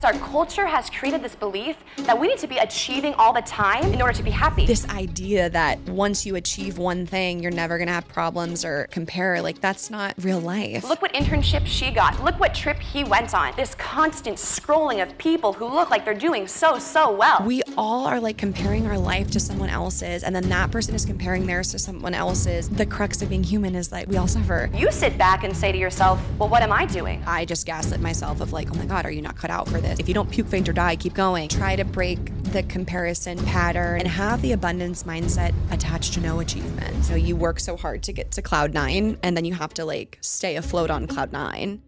Our culture has created this belief that we need to be achieving all the time in order to be happy. This idea that once you achieve one thing, you're never gonna have problems or compare, like that's not real life. Look what internship she got. Look what trip he went on. This constant scrolling of people who look like they're doing so well. We all are like comparing our life to someone else's, and then that person is comparing theirs to someone else's. The crux of being human is like we all suffer. You sit back and say to yourself, well, what am I doing? I just gaslit myself of like, oh my God, are you not cut out for this? If you don't puke, faint, or die, keep going. Try to break the comparison pattern and have the abundance mindset attached to no achievement. So you work so hard to get to cloud 9, and then you have to like stay afloat on cloud 9.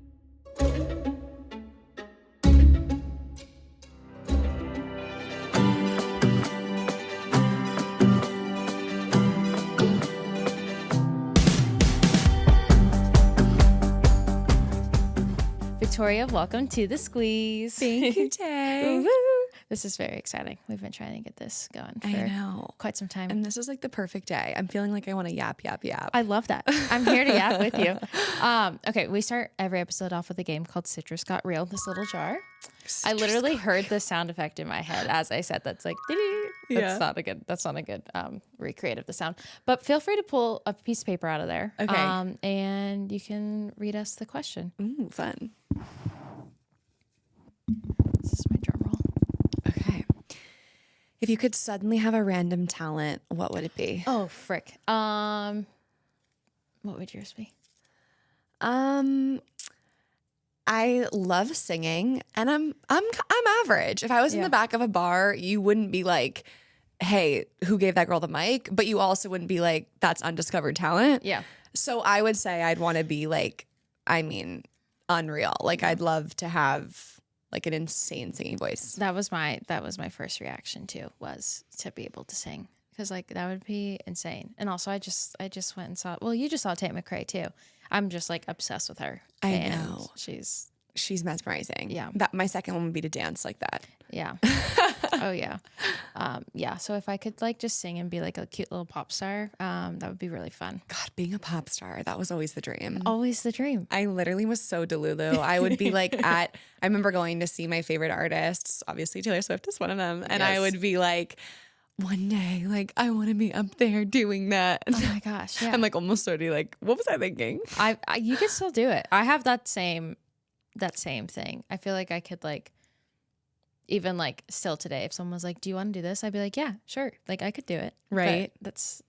Victoria, welcome to The Squeeze. Thank you, Tay. This is very exciting. We've been trying to get this going I know. quite some time. And this is like the perfect day. I'm feeling like I want to yap. I love that. I'm here to yap with you. Okay, we start every episode off with a game called Citrus Got Real, this little jar. I literally heard the sound effect in my head as I said that's like, dee-dee. That's not a good recreate of the sound. But feel free to pull a piece of paper out of there. Okay. And you can read us the question. Ooh, fun. This is my drum roll. Okay. If you could suddenly have a random talent, what would it be? Oh, frick. What would yours be? I love singing, and I'm average. If I was in the back of a bar, you wouldn't be like, "Hey, who gave that girl the mic?" But you also wouldn't be like, "That's undiscovered talent." Yeah. So I would say I'd want to be like, unreal. Like I'd love to have like an insane singing voice. That was my first reaction too, was to be able to sing, because like that would be insane. And also I just went and saw, well, you just saw Tate McRae too. I'm just like obsessed with her. I know. She's mesmerizing. Yeah. That my second one would be to dance like that. Yeah. Oh yeah. Yeah. So if I could like just sing and be like a cute little pop star, that would be really fun. God, being a pop star, that was always the dream. Always the dream. I literally was so delulu. I would be like I remember going to see my favorite artists, obviously Taylor Swift is one of them. And I would be like, one day, like, I want to be up there doing that. Oh my gosh. Yeah. I'm like almost 30, like, what was I thinking? I you could still do it. I have that same thing. I feel like I could like, even like still today, if someone was like, do you want to do this? I'd be like, yeah, sure. Like I could do it. Right. But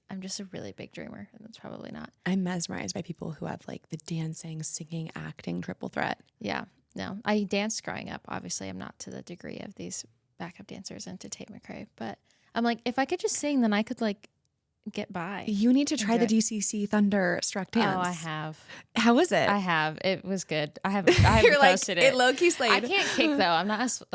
I'm just a really big dreamer, and that's probably not. I'm mesmerized by people who have like the dancing, singing, acting triple threat. Yeah. No, I danced growing up. Obviously, I'm not to the degree of these backup dancers and to Tate McRae, but I'm like, if I could just sing, then I could like get by. You need to try the DCC Thunderstruck dance. Oh, I have. How was it? I have. It was good. I haven't You're like, posted it low-key slayed. I can't kick though. I'm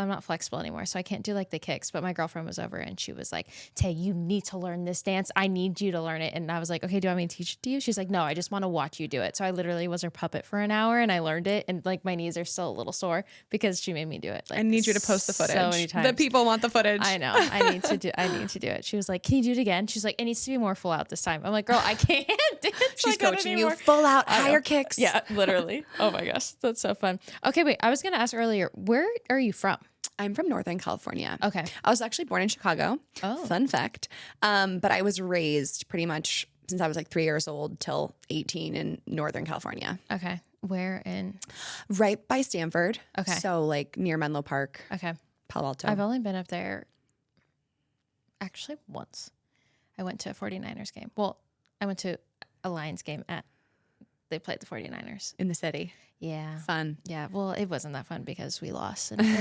not flexible anymore, so I can't do like the kicks. But my girlfriend was over and she was like, Tay, you need to learn this dance. I need you to learn it. And I was like, okay, do you want me to teach it to you? She's like, no, I just want to watch you do it. So I literally was her puppet for an hour and I learned it. And like my knees are still a little sore because she made me do it. Like, I need you to post the footage. So many times. The people want the footage. I know. I need to do it. She was like, can you do it again? She's like, it needs to be more full out this time. I'm like, girl, I can't dance. She's like coaching you full out, higher kicks. Yeah, literally. Oh my gosh, that's so fun. Okay, wait, I was going to ask earlier, where are you from? I'm from Northern California. Okay. I was actually born in Chicago. Oh. Fun fact. But I was raised pretty much since I was like 3 years old till 18 in Northern California. Okay. Where in? Right by Stanford. Okay. So like near Menlo Park. Okay. Palo Alto. I've only been up there actually once. I went to a 49ers game. Well, I went to a Lions game they played the 49ers. In the city. Yeah. Fun. Yeah. Well, it wasn't that fun because we lost. And it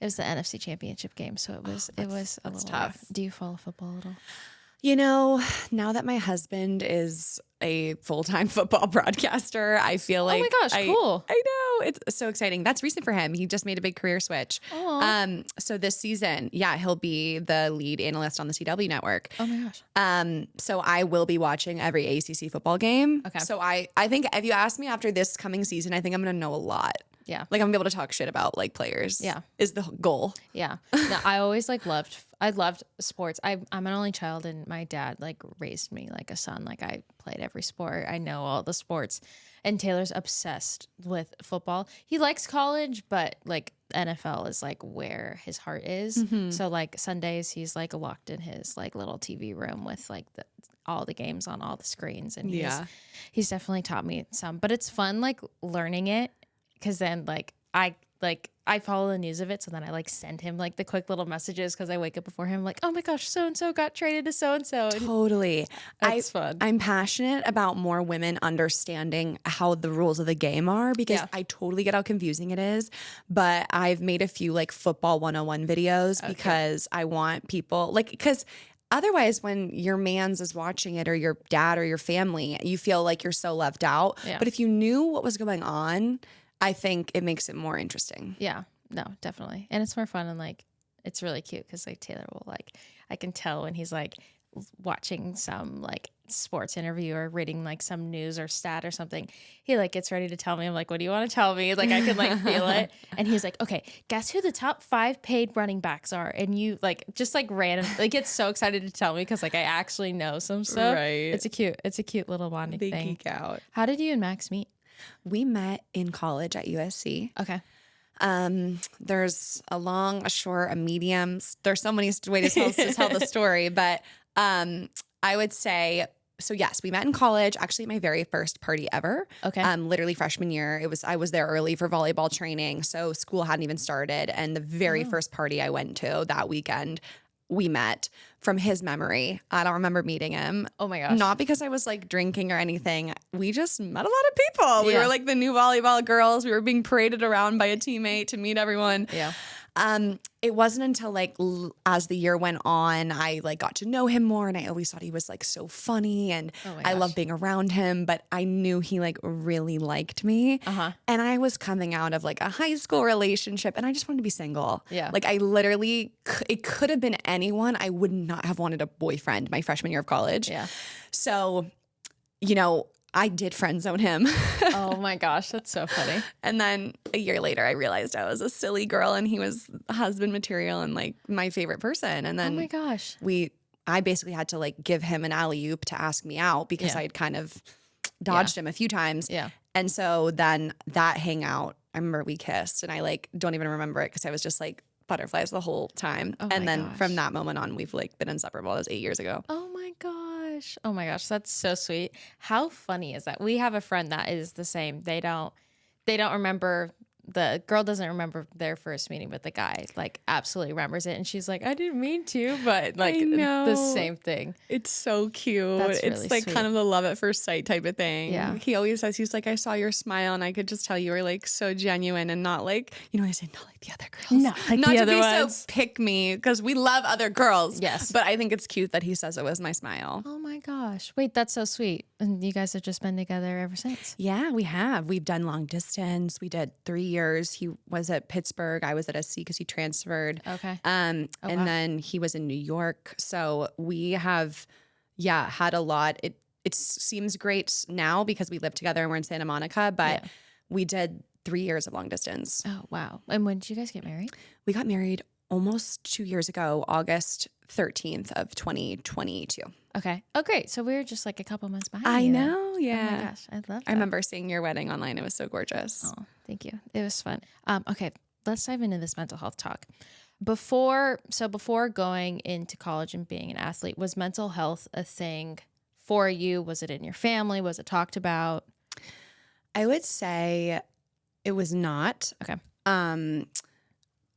was the NFC Championship game. So it was a little tough. Do you follow football at all? You know, now that my husband is a full-time football broadcaster, I feel like, oh my gosh, cool. I know, it's so exciting. That's recent for him. He just made a big career switch. So this season, he'll be the lead analyst on the CW network. Oh my gosh. So I will be watching every ACC football game. Okay. So I think if you ask me after this coming season, I think I'm going to know a lot. Yeah. Like I'm gonna be able to talk shit about like players. Yeah. Is the goal. Yeah. No, I always like I loved sports. I'm an only child and my dad like raised me like a son. Like I played every sport. I know all the sports. And Taylor's obsessed with football. He likes college, but like NFL is like where his heart is. So like Sundays he's like locked in his like little TV room with like all the games on all the screens. And he's definitely taught me some. But it's fun like learning it because then I follow the news of it, so then I like send him like the quick little messages because I wake up before him like, oh my gosh, so and so got traded to so and so. Totally, It's fun. I'm passionate about more women understanding how the rules of the game are because I totally get how confusing it is. But I've made a few like football 101 videos because I want people because. Otherwise, when your man's is watching it or your dad or your family, you feel like you're so left out. Yeah. But if you knew what was going on, I think it makes it more interesting. Yeah, no, definitely. And it's more fun and like, it's really cute because like Taylor will like, I can tell when he's like watching some like sports interview or reading like some news or stat or something, he like gets ready to tell me. I'm like, what do you want to tell me? Like I can like feel it. And he's like, okay, guess who the top 5 paid running backs are? And you like just like random like gets so excited to tell me because like I actually know some stuff. Right. It's a cute little bonding They thing. geek out. How did you and Max meet? We met in college at USC. Okay. There's a long, a short, a medium. There's so many ways to tell the story, but I would say, so yes, we met in college, actually my very first party ever. Okay. Literally freshman year. I was there early for volleyball training, so school hadn't even started. And the very first party I went to that weekend, we met from his memory. I don't remember meeting him. Oh my gosh. Not because I was like drinking or anything. We just met a lot of people. We Yeah. were like the new volleyball girls. We were being paraded around by a teammate to meet everyone. Yeah. It wasn't until like as the year went on, I like got to know him more, and I always thought he was like so funny, and I loved being around him. But I knew he like really liked me, and I was coming out of like a high school relationship, and I just wanted to be single. Yeah. Like I literally, it could have been anyone. I would not have wanted a boyfriend my freshman year of college. Yeah. So, you know, I did friend zone him. Oh my gosh, that's so funny. And then a year later, I realized I was a silly girl and he was husband material and like my favorite person. And then Oh my gosh. I basically had to like give him an alley-oop to ask me out because I had kind of dodged him a few times. Yeah. And so then that hangout, I remember we kissed, and I like don't even remember it because I was just like butterflies the whole time. Oh and my then gosh. from that moment on, we've like been inseparable. That was 8 years ago. Oh my gosh. Oh my gosh. That's so sweet. How funny is that? We have a friend that is the same. They don't remember, the girl doesn't remember their first meeting, but the guy like absolutely remembers it. And she's like, I didn't mean to, but like the same thing. It's so cute. That's It's really like sweet. kind of the love at first sight type of thing. Yeah. He always says, he's like, I saw your smile and I could just tell you were like so genuine and not like, you know, I say not like the other girls. Not like not the to other be ones. so pick me because we love other girls. Yes. But I think it's cute that he says it was my smile. Oh my gosh. Wait, that's so sweet. And you guys have just been together ever since. Yeah, we have. We've done long distance. We did 3 years. He was at Pittsburgh. I was at SC because he transferred. Okay. And then he was in New York. So we have, had a lot. It seems great now because we live together and we're in Santa Monica, but we did 3 years of long distance. Oh, wow. And when did you guys get married? We got married almost 2 years ago, August 13th of 2022. Okay. Oh, great. So we were just like a couple months behind. I you then. know. Yeah. Oh my gosh. I love that. I remember seeing your wedding online. It was so gorgeous. Oh, thank you. It was fun. Okay, let's dive into this mental health talk. Before going into college and being an athlete, was mental health a thing for you? Was it in your family? Was it talked about? I would say it was not. Okay.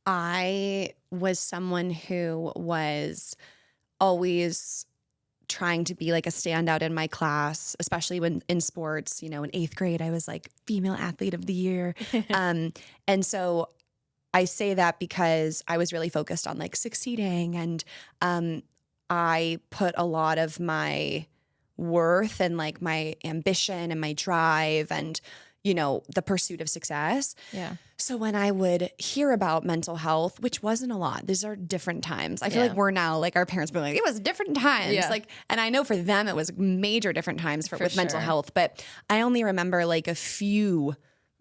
I was someone who was always trying to be like a standout in my class, especially when in sports. You know, in 8th grade, I was like female athlete of the year. And so I say that because I was really focused on like succeeding, and I put a lot of my worth and like my ambition and my drive and, you know, the pursuit of success. Yeah. So when I would hear about mental health, which wasn't a lot, these are different times. I feel like we're now like our parents were like, it was different times. Yeah. Like, and I know for them it was major different times with mental sure. health, but I only remember like a few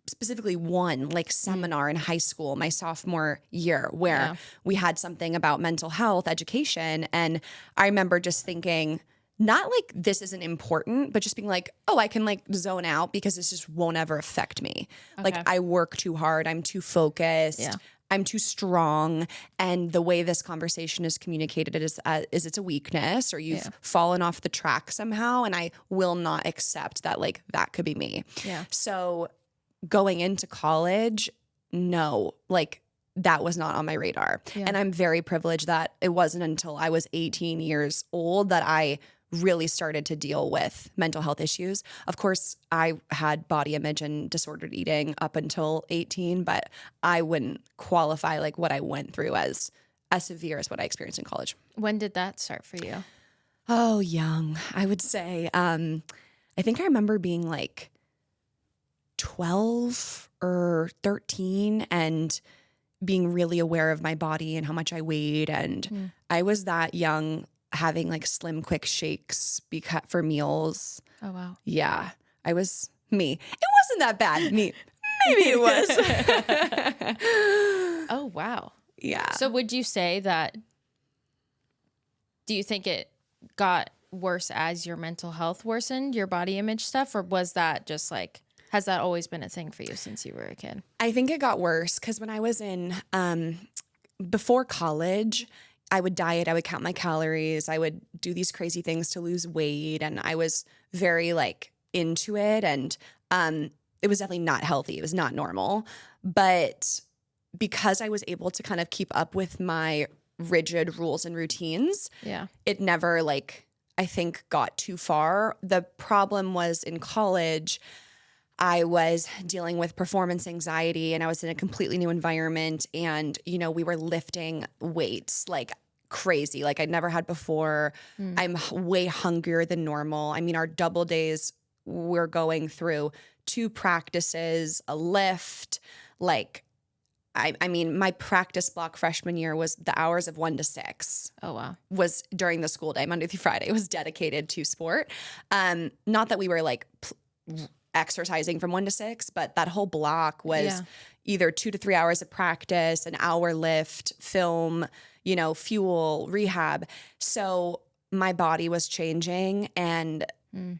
specifically one like seminar in high school, my sophomore year, where we had something about mental health education. And I remember just thinking, not like this isn't important, but just being like, oh, I can like zone out because this just won't ever affect me. Like I work too hard. I'm too focused. Yeah. I'm too strong. And the way this conversation is communicated is it's a weakness, or you've fallen off the track somehow. And I will not accept that like that could be me. Yeah. So going into college, no, like that was not on my radar. Yeah. And I'm very privileged that it wasn't until I was 18 years old that I really started to deal with mental health issues. Of course, I had body image and disordered eating up until 18, but I wouldn't qualify like what I went through as severe as what I experienced in college. When did that start for you? Oh, young, I would say. I think I remember being like 12 or 13 and being really aware of my body and how much I weighed. And I was that young, having like slim quick shakes for meals. Oh, wow. Yeah, I was me. It wasn't that bad. Maybe it was. Oh, wow. Yeah. So would you say that, do you think it got worse as your mental health worsened, your body image stuff? Or was that just like, has that always been a thing for you since you were a kid? I think it got worse because when I was in, before college, I would diet, I would count my calories, I would do these crazy things to lose weight. And I was very like into it. And it was definitely not healthy. It was not normal. But because I was able to kind of keep up with my rigid rules and routines, it never like, I think, got too far. The problem was in college, I was dealing with performance anxiety and I was in a completely new environment. And, you know, we were lifting weights like crazy, like I'd never had before. I'm way hungrier than normal. I mean, our double days, we're going through 2 practices, a lift. Like, I mean, my practice block freshman year was the hours of 1 to 6. Oh, wow. Was during the school day, Monday through Friday. It was dedicated to sport. Not that we were like exercising from 1 to 6, but that whole block was either 2 to 3 hours of practice, an hour lift, film, you know, fuel, rehab. So my body was changing and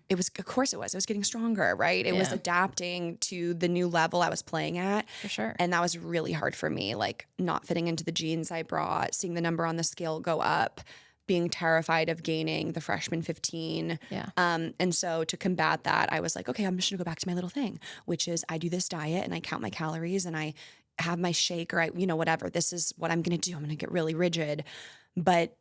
it was, of course it was getting stronger, right? It was adapting to the new level I was playing at. For sure. And that was really hard for me, like not fitting into the jeans I brought, seeing the number on the scale go up, being terrified of gaining the freshman 15. Yeah. And so to combat that, I was like, okay, I'm just gonna go back to my little thing, which is I do this diet and I count my calories and I have my shake or I, you know, whatever. This is what I'm gonna do. I'm gonna get really rigid. But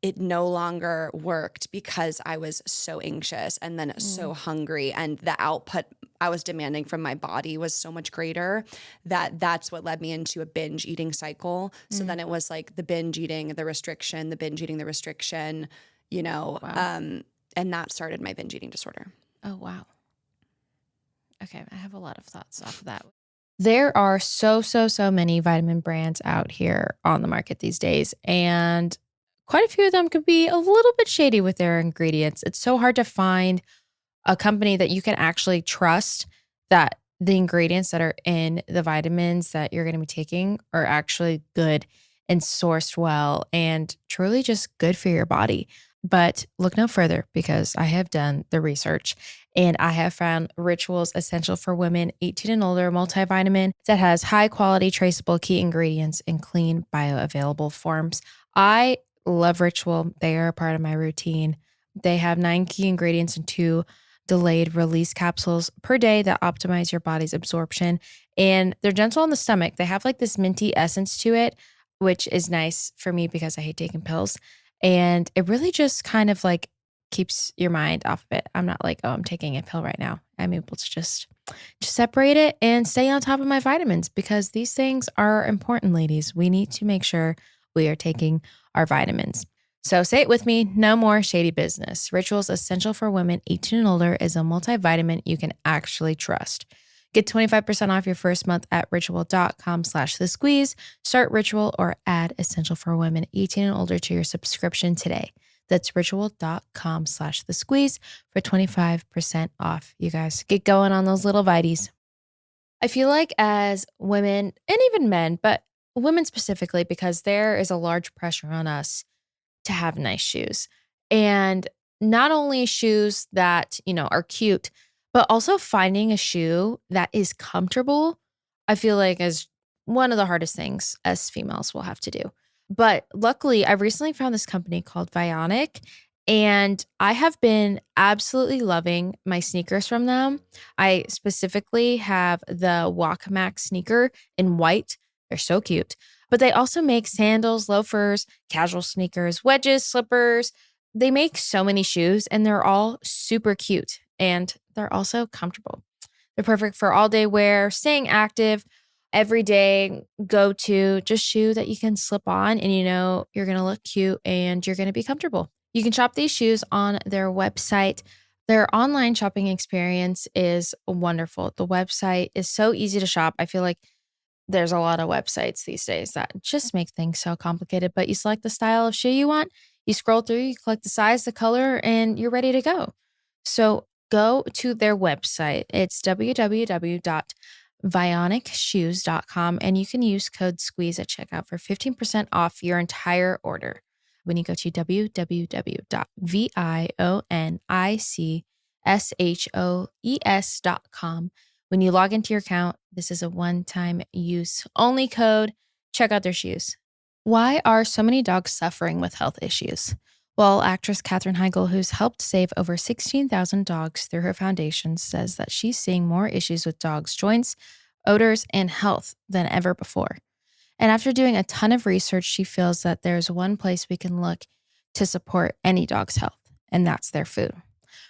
it no longer worked because I was so anxious and then so hungry, and the output I was demanding from my body was so much greater that that's what led me into a binge eating cycle. So then it was like the binge eating, the restriction, the binge eating, the restriction, you know, and that started my binge eating disorder. Oh, wow. Okay, I have a lot of thoughts off of that. There are so many vitamin brands out here on the market these days, and quite a few of them could be a little bit shady with their ingredients. It's so hard to find a company that you can actually trust that the ingredients that are in the vitamins that you're going to be taking are actually good and sourced well and truly just good for your body. But look no further because I have done the research and I have found Ritual's Essential for Women 18 and Older multivitamin that has high quality traceable key ingredients in clean bioavailable forms. I love Ritual. They are a part of my routine. They have 9 key ingredients and 2 delayed release capsules per day that optimize your body's absorption. And they're gentle on the stomach. They have like this minty essence to it, which is nice for me because I hate taking pills. And it really just kind of like keeps your mind off of it. I'm not like, oh, I'm taking a pill right now. I'm able to just separate it and stay on top of my vitamins because these things are important, ladies. We need to make sure we are taking our vitamins. So say it with me, no more shady business. Ritual's Essential for Women 18 and Older is a multivitamin you can actually trust. Get 25% off your first month at ritual.com/thesqueeze. Start Ritual or add Essential for Women 18 and Older to your subscription today. That's ritual.com/thesqueeze for 25% off. You guys get going on those little vites. I feel like as women and even men, but women specifically, because there is a large pressure on us to have nice shoes. And not only shoes that, are cute, but also finding a shoe that is comfortable, I feel like is one of the hardest things as females will have to do. But luckily, I recently found this company called Vionic, and I have been absolutely loving my sneakers from them. I specifically have the Walk Max sneaker in white. They're so cute. But they also make sandals, loafers, casual sneakers, wedges, slippers. They make so many shoes and they're all super cute and they're also comfortable. They're perfect for all day wear, staying active, everyday go to, just shoe that you can slip on and you're going to look cute and you're going to be comfortable. You can shop these shoes on their website. Their online shopping experience is wonderful. The website is so easy to shop. I feel like there's a lot of websites these days that just make things so complicated, but you select the style of shoe you want, you scroll through, you click the size, the color, and you're ready to go. So go to their website. It's www.vionicshoes.com, and you can use code SQUEEZE at checkout for 15% off your entire order. When you go to www.vionicshoes.com, when you log into your account, this is a one-time use only code. Check out their shoes. Why are so many dogs suffering with health issues? Well, actress Katherine Heigl, who's helped save over 16,000 dogs through her foundation, says that she's seeing more issues with dogs' joints, odors, and health than ever before. And after doing a ton of research, she feels that there's one place we can look to support any dog's health, and that's their food.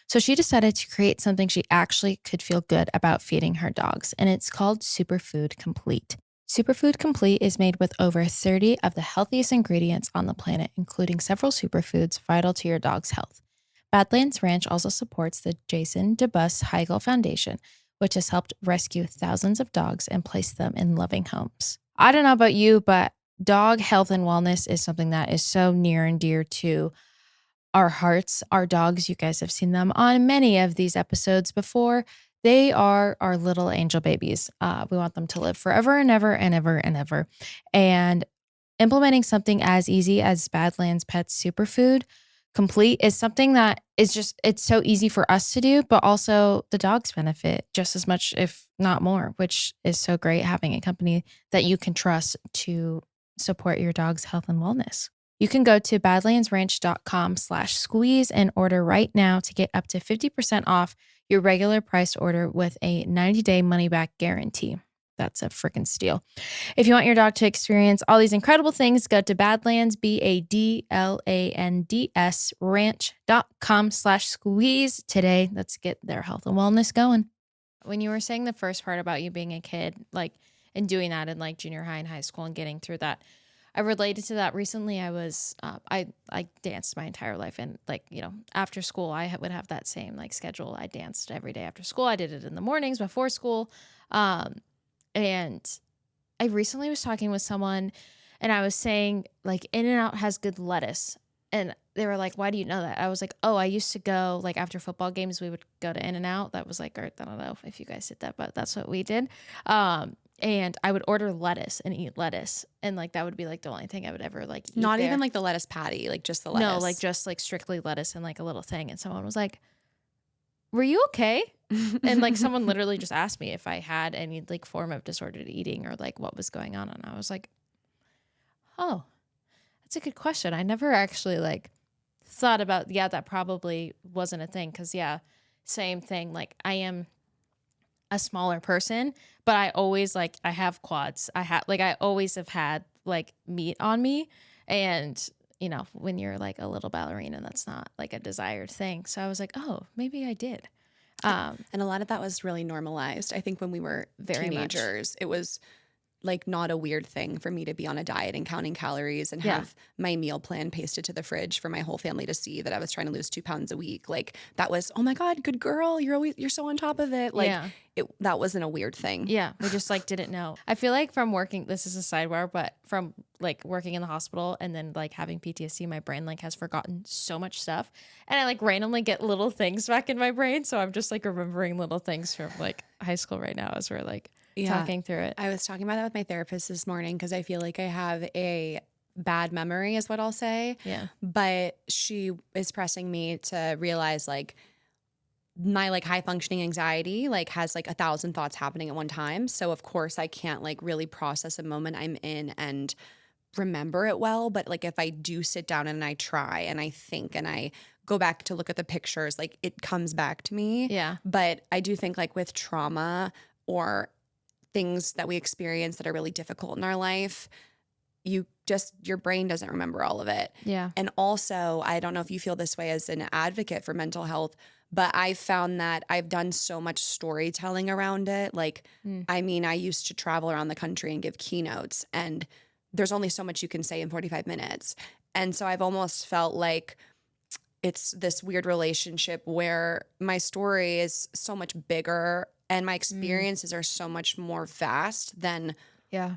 So she decided to create something she actually could feel good about feeding her dogs, and it's called Superfood Complete. Superfood Complete is made with over 30 of the healthiest ingredients on the planet, including several superfoods vital to your dog's health. Badlands Ranch also supports the Jason DeBus Heigl Foundation, which has helped rescue thousands of dogs and place them in loving homes. I don't know about you, but dog health and wellness is something that is so near and dear to our hearts. Our dogs, you guys have seen them on many of these episodes before. They are our little angel babies. We want them to live forever and ever and ever and ever. And implementing something as easy as Badlands Pets Superfood Complete is something that is just, it's so easy for us to do, but also the dogs benefit just as much, if not more, which is so great having a company that you can trust to support your dog's health and wellness. You can go to badlandsranch.com/squeeze and order right now to get up to 50% off your regular priced order with a 90-day money-back guarantee. That's a freaking steal. If you want your dog to experience all these incredible things, go to Badlands, BADLANDS, ranch.com/squeeze today. Let's get their health and wellness going. When you were saying the first part about you being a kid, and doing that in junior high and high school and getting through that, I related to that recently. I was, I danced my entire life. And after school, I would have that same schedule. I danced every day after school. I did it in the mornings before school. And I recently was talking with someone and I was saying In-N-Out has good lettuce. And they were like, why do you know that? I was like, oh, I used to go after football games, we would go to In-N-Out. That was I don't know if you guys did that, but that's what we did. And I would order lettuce and eat lettuce. And that would be the only thing I would ever eat. Not there. even the lettuce patty, just the lettuce. No, just strictly lettuce and a little thing. And someone was like, were you okay? And someone literally just asked me if I had any form of disordered eating or what was going on. And I was like, oh, that's a good question. I never actually thought about, that probably wasn't a thing. Cause same thing. I am a smaller person, but I always I have quads. I always have had meat on me. And when you're a little ballerina, that's not a desired thing. So I was like, oh, maybe I did. And a lot of that was really normalized. I think when we were teenagers, it was not a weird thing for me to be on a diet and counting calories and have my meal plan pasted to the fridge for my whole family to see that I was trying to lose 2 pounds a week. That was, oh my God, good girl. You're so on top of it. That wasn't a weird thing. Yeah. We just didn't know. I feel from working, this is a sidebar, but from working in the hospital and then having PTSD, my brain has forgotten so much stuff. And I randomly get little things back in my brain. So I'm just remembering little things from high school right now as we're talking through it. I was talking about that with my therapist this morning because I feel like I have a bad memory is what I'll say. Yeah. But she is pressing me to realize like my like high functioning anxiety like has like 1,000 thoughts happening at one time. So of course I can't like really process a moment I'm in and remember it well. But like if I do sit down and I try and I think and I go back to look at the pictures, like it comes back to me. Yeah. But I do think like with trauma or things that we experience that are really difficult in our life, your brain doesn't remember all of it. Yeah. And also, I don't know if you feel this way as an advocate for mental health, but I found that I've done so much storytelling around it. Like, I mean, I used to travel around the country and give keynotes, and there's only so much you can say in 45 minutes. And so I've almost felt like it's this weird relationship where my story is so much bigger and my experiences are so much more vast than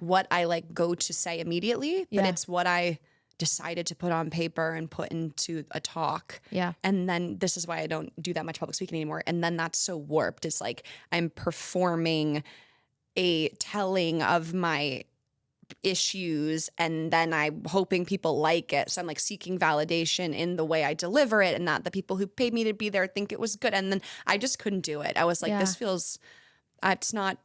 what I like go to say immediately, but it's what I decided to put on paper and put into a talk. Yeah. And then this is why I don't do that much public speaking anymore. And then that's so warped. It's like I'm performing a telling of my issues and then I'm hoping people like it. So I'm like seeking validation in the way I deliver it and that the people who paid me to be there think it was good. And then I just couldn't do it. I was like, this feels, it's not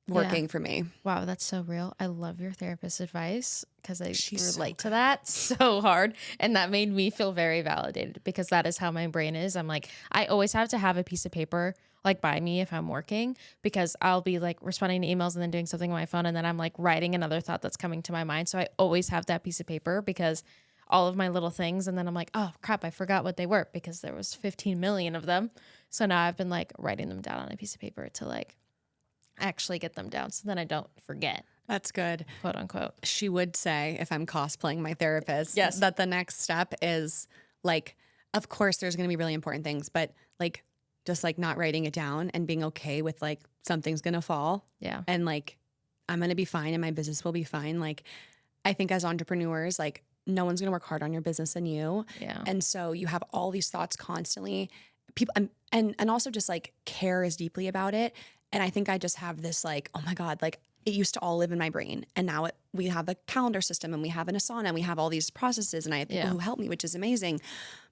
working for me. Wow, that's so real. I love your therapist's advice because I relate to that so hard. And that made me feel very validated because that is how my brain is. I'm like, I always have to have a piece of paper like by me if I'm working because I'll be like responding to emails and then doing something on my phone and then I'm like writing another thought that's coming to my mind. So I always have that piece of paper because all of my little things and then I'm like, oh crap, I forgot what they were because there was 15 million of them. So now I've been like writing them down on a piece of paper to like actually get them down so then I don't forget. That's good. Quote unquote. She would say, if I'm cosplaying my therapist, yes, that the next step is like, of course there's going to be really important things, but like just like not writing it down and being okay with like something's going to fall. Yeah. And like, I'm going to be fine and my business will be fine. Like, I think as entrepreneurs, like no one's going to work hard on your business than you. Yeah. And so you have all these thoughts constantly. People and also just like care as deeply about it. And I think I just have this like, oh my God, like it used to all live in my brain. And now we have a calendar system and we have an Asana and we have all these processes and I have people who help me, which is amazing.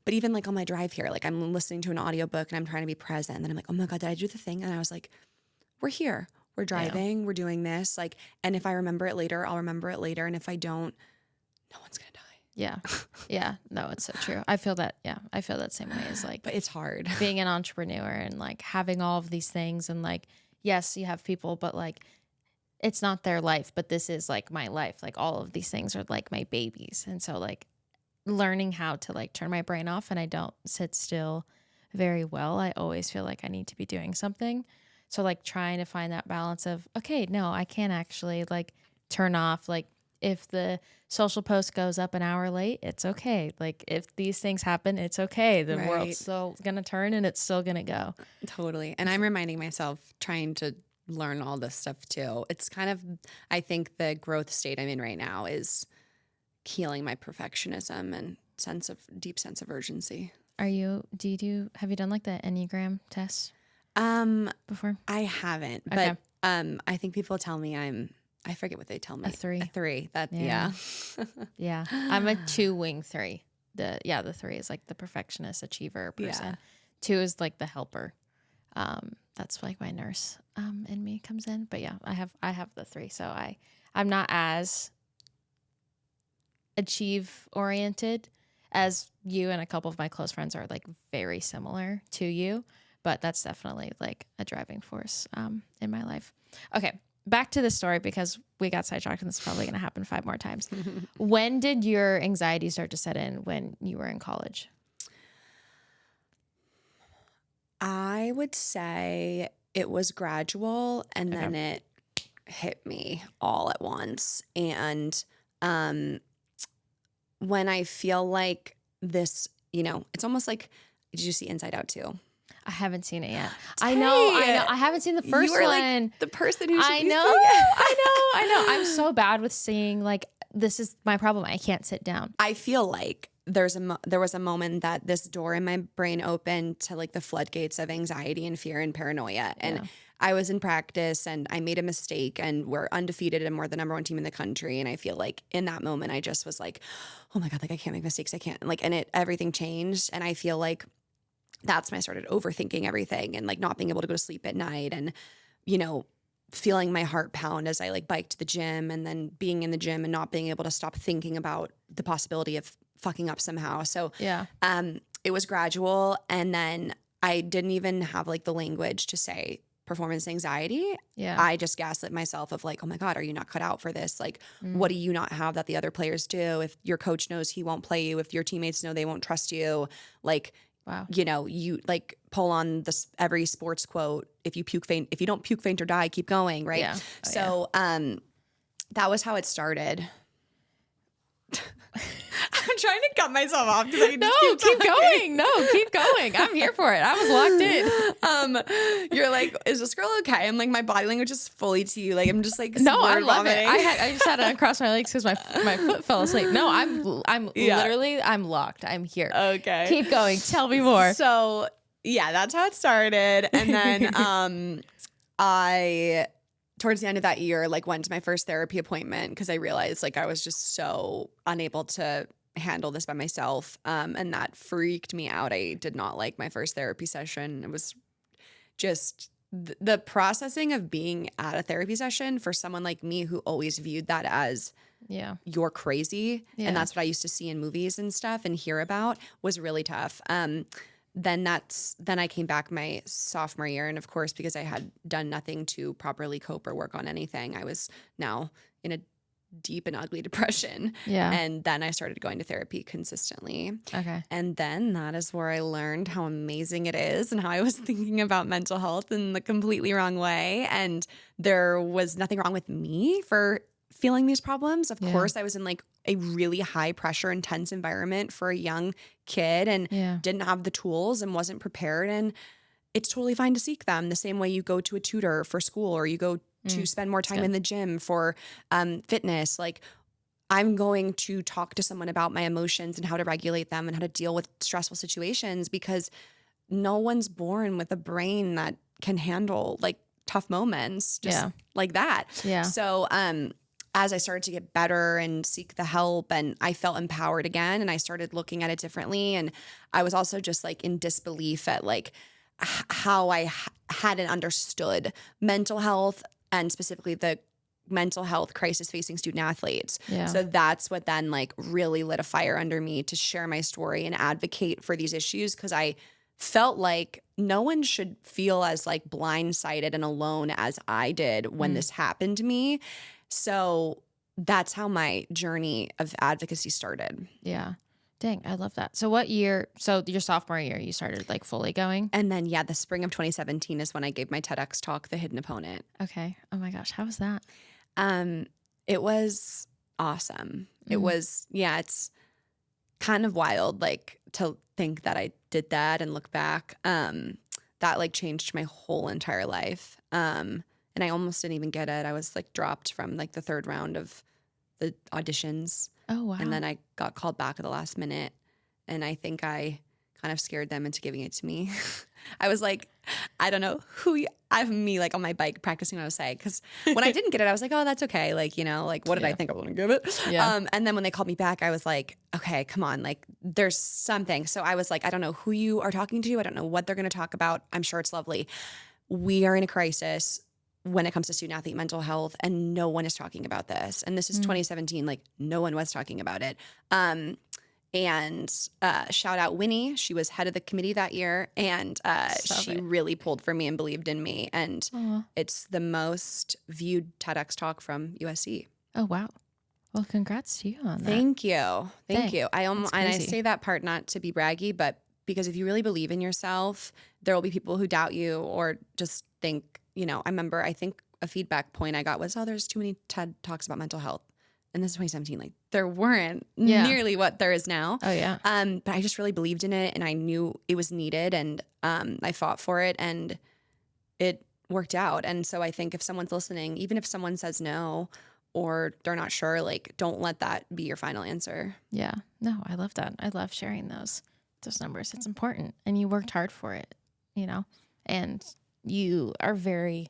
But even like on my drive here, like I'm listening to an audiobook and I'm trying to be present. And then I'm like, oh my God, did I do the thing? And I was like, we're here. We're driving. We're doing this. Like, and if I remember it later, I'll remember it later. And if I don't, no one's going to die. Yeah. Yeah. No, it's so true. I feel that. Yeah. I feel that same way as like, but it's hard being an entrepreneur and like having all of these things and like, yes, you have people, but like, it's not their life, but this is like my life. Like all of these things are like my babies. And so like learning how to like turn my brain off and I don't sit still very well. I always feel like I need to be doing something. So like trying to find that balance of, okay, no, I can't actually like turn off. Like if the social post goes up an hour late, it's okay. Like if these things happen, it's okay. The world's still going to turn and it's still going to go. Totally. And I'm reminding myself trying to learn all this stuff too. It's kind of, I think the growth state I'm in right now is healing my perfectionism and deep sense of urgency. Have you done like the Enneagram test before? I haven't, okay. but I think people tell me I forget what they tell me. A 3. A 3. That, yeah. Yeah. I'm a 2-wing 3. The 3 is like the perfectionist achiever person. Yeah. 2 is like the helper. That's like my nurse in me comes in. But yeah, I have the 3. So I'm not as achieve oriented as you, and a couple of my close friends are like very similar to you, but that's definitely like a driving force in my life. Okay. Back to the story because we got sidetracked and this is probably going to happen 5 more times. When did your anxiety start to set in when you were in college? I would say it was gradual and then it hit me all at once. And when I feel like this, it's almost like, did you see Inside Out 2? I haven't seen it yet. I know. I haven't seen the first you are one. Like the person who should I be know. seeing it. I know. I'm so bad with seeing like, this is my problem. I can't sit down. I feel like there was a moment that this door in my brain opened to like the floodgates of anxiety and fear and paranoia. And I was in practice and I made a mistake and we're undefeated and we're the number one team in the country. And I feel like in that moment, I just was like, oh my God, like I can't make mistakes. I can't like, and everything changed. And I feel like that's when I started overthinking everything and like not being able to go to sleep at night and, you know, feeling my heart pound as I like biked to the gym and then being in the gym and not being able to stop thinking about the possibility of fucking up somehow. So it was gradual. And then I didn't even have like the language to say performance anxiety. Yeah. I just gaslit myself of like, oh my God, are you not cut out for this? Like, what do you not have that the other players do? If your coach knows he won't play you, if your teammates know they won't trust you, like, wow. You know, you like pull on this every sports quote. If you don't puke, faint, or die, keep going. Right. Yeah. Oh, so, that was how it started. I'm trying to cut myself off because I just keep going. No, keep going. I'm here for it. I was locked in. You're like, is this girl okay? I'm like, my body language is fully to you. Like, I'm just like, no, I love vomiting. it. I just had to uncross my legs because my foot fell asleep. No, I'm literally, I'm locked. I'm here. Okay. Keep going. Tell me more. So yeah, that's how it started. And then I towards the end of that year, like went to my first therapy appointment because I realized like I was just so unable to handle this by myself. And that freaked me out. I did not like my first therapy session. It was just the processing of being at a therapy session for someone like me who always viewed that as you're crazy. Yeah. And that's what I used to see in movies and stuff and hear about was really tough. Then I came back my sophomore year. And of course, because I had done nothing to properly cope or work on anything, I was now in a deep and ugly depression. Yeah. And then I started going to therapy consistently. Okay. And then that is where I learned how amazing it is and how I was thinking about mental health in the completely wrong way. And there was nothing wrong with me for feeling these problems. Of course, I was in like a really high pressure, intense environment for a young kid and didn't have the tools and wasn't prepared. And it's totally fine to seek them the same way you go to a tutor for school or you go to spend more time in the gym for fitness. Like I'm going to talk to someone about my emotions and how to regulate them and how to deal with stressful situations because no one's born with a brain that can handle like tough moments just like that. Yeah. So, as I started to get better and seek the help and I felt empowered again and I started looking at it differently. And I was also just like in disbelief at like how I hadn't understood mental health and specifically the mental health crisis facing student athletes. Yeah. So that's what then like really lit a fire under me to share my story and advocate for these issues because I felt like no one should feel as like blindsided and alone as I did when this happened to me. So that's how my journey of advocacy started. Yeah. Dang, I love that. So what year, so your sophomore year, you started like fully going? And then, the spring of 2017 is when I gave my TEDx talk, The Hidden Opponent. Okay. Oh my gosh. How was that? It was awesome. It was, it's kind of wild, like to think that I did that and look back. That like changed my whole entire life. And I almost didn't even get it. I was like dropped from like the third round of the auditions. Oh, wow. And then I got called back at the last minute. And I think I kind of scared them into giving it to me. I was like, I don't know I have me like on my bike practicing what I was saying. Because when I didn't get it, I was like, oh, that's okay. Like, you know, like what did I think I was going to give it? Yeah. And then when they called me back, I was like, okay, come on. Like there's something. So I was like, I don't know who you are talking to. I don't know what they're going to talk about. I'm sure it's lovely. We are in a crisis when it comes to student athlete mental health and no one is talking about this. And this is 2017, like no one was talking about it. And shout out Winnie. She was head of the committee that year and she really pulled for me and believed in me. And it's the most viewed TEDx talk from USC. Oh, wow. Well, congrats to you on that. Thank you. Thank you. And I say that part not to be braggy, but because if you really believe in yourself, there will be people who doubt you or just think, you know, I think a feedback point I got was, there's too many TED Talks about mental health. And this is 2017. Like there weren't nearly what there is now. Oh, yeah. But I just really believed in it and I knew it was needed and I fought for it and it worked out. And so I think if someone's listening, even if someone says no or they're not sure, like don't let that be your final answer. Yeah. No, I love that. I love sharing those numbers. It's important. And you worked hard for it, you know, and you are very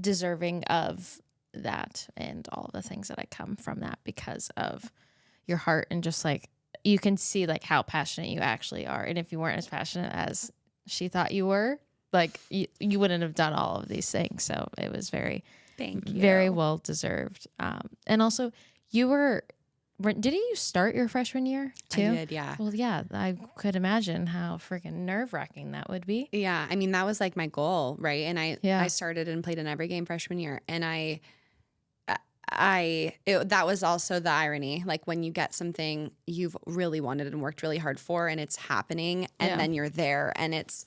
deserving of that and all the things that I come from that because of your heart and just like you can see like how passionate you actually are. And if you weren't as passionate as she thought you were, like you wouldn't have done all of these things. So it was very, Thank you. very well deserved. And also didn't you start your freshman year too? I did, yeah. Well, yeah, I could imagine how freaking nerve wracking that would be. Yeah, I mean, that was like my goal, right? And I started and played in every game freshman year. And that was also the irony. Like when you get something you've really wanted and worked really hard for and it's happening and then you're there and it's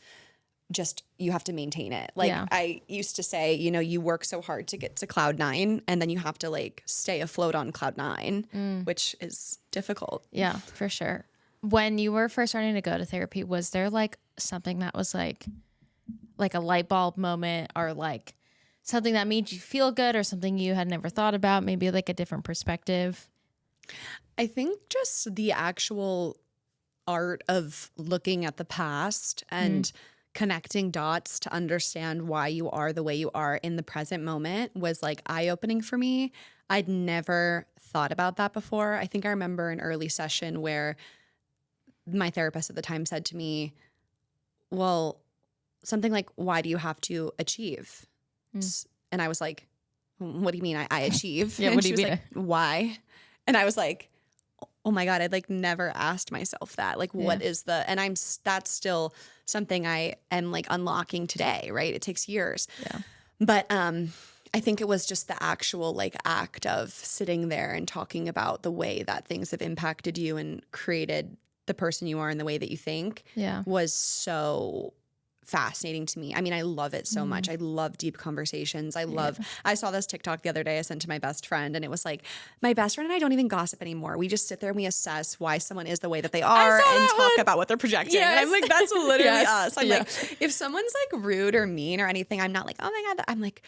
just, you have to maintain it. Like I used to say, you work so hard to get to cloud 9 and then you have to like stay afloat on cloud 9, which is difficult. Yeah, for sure. When you were first starting to go to therapy, was there like something that was like a light bulb moment or like something that made you feel good or something you had never thought about, maybe like a different perspective? I think just the actual art of looking at the past and connecting dots to understand why you are the way you are in the present moment was like eye-opening for me. I'd never thought about that before. I think I remember an early session where my therapist at the time said to me, well, something like, why do you have to achieve? And I was like, what do you mean I achieve? Yeah, and what do she you was mean? like, why? And I was like, oh my God, I'd like never asked myself that. Like, what is and that's still something I am like unlocking today, right? It takes years. Yeah. But I think it was just the actual like act of sitting there and talking about the way that things have impacted you and created the person you are and the way that you think was so fascinating to me. I mean, I love it so much. I love deep conversations. I saw this TikTok the other day I sent to my best friend and it was like, my best friend and I don't even gossip anymore. We just sit there and we assess why someone is the way that they are and talk about what they're projecting. And I'm like, that's literally us. I'm like, if someone's like rude or mean or anything, I'm not like, oh my God. I'm like,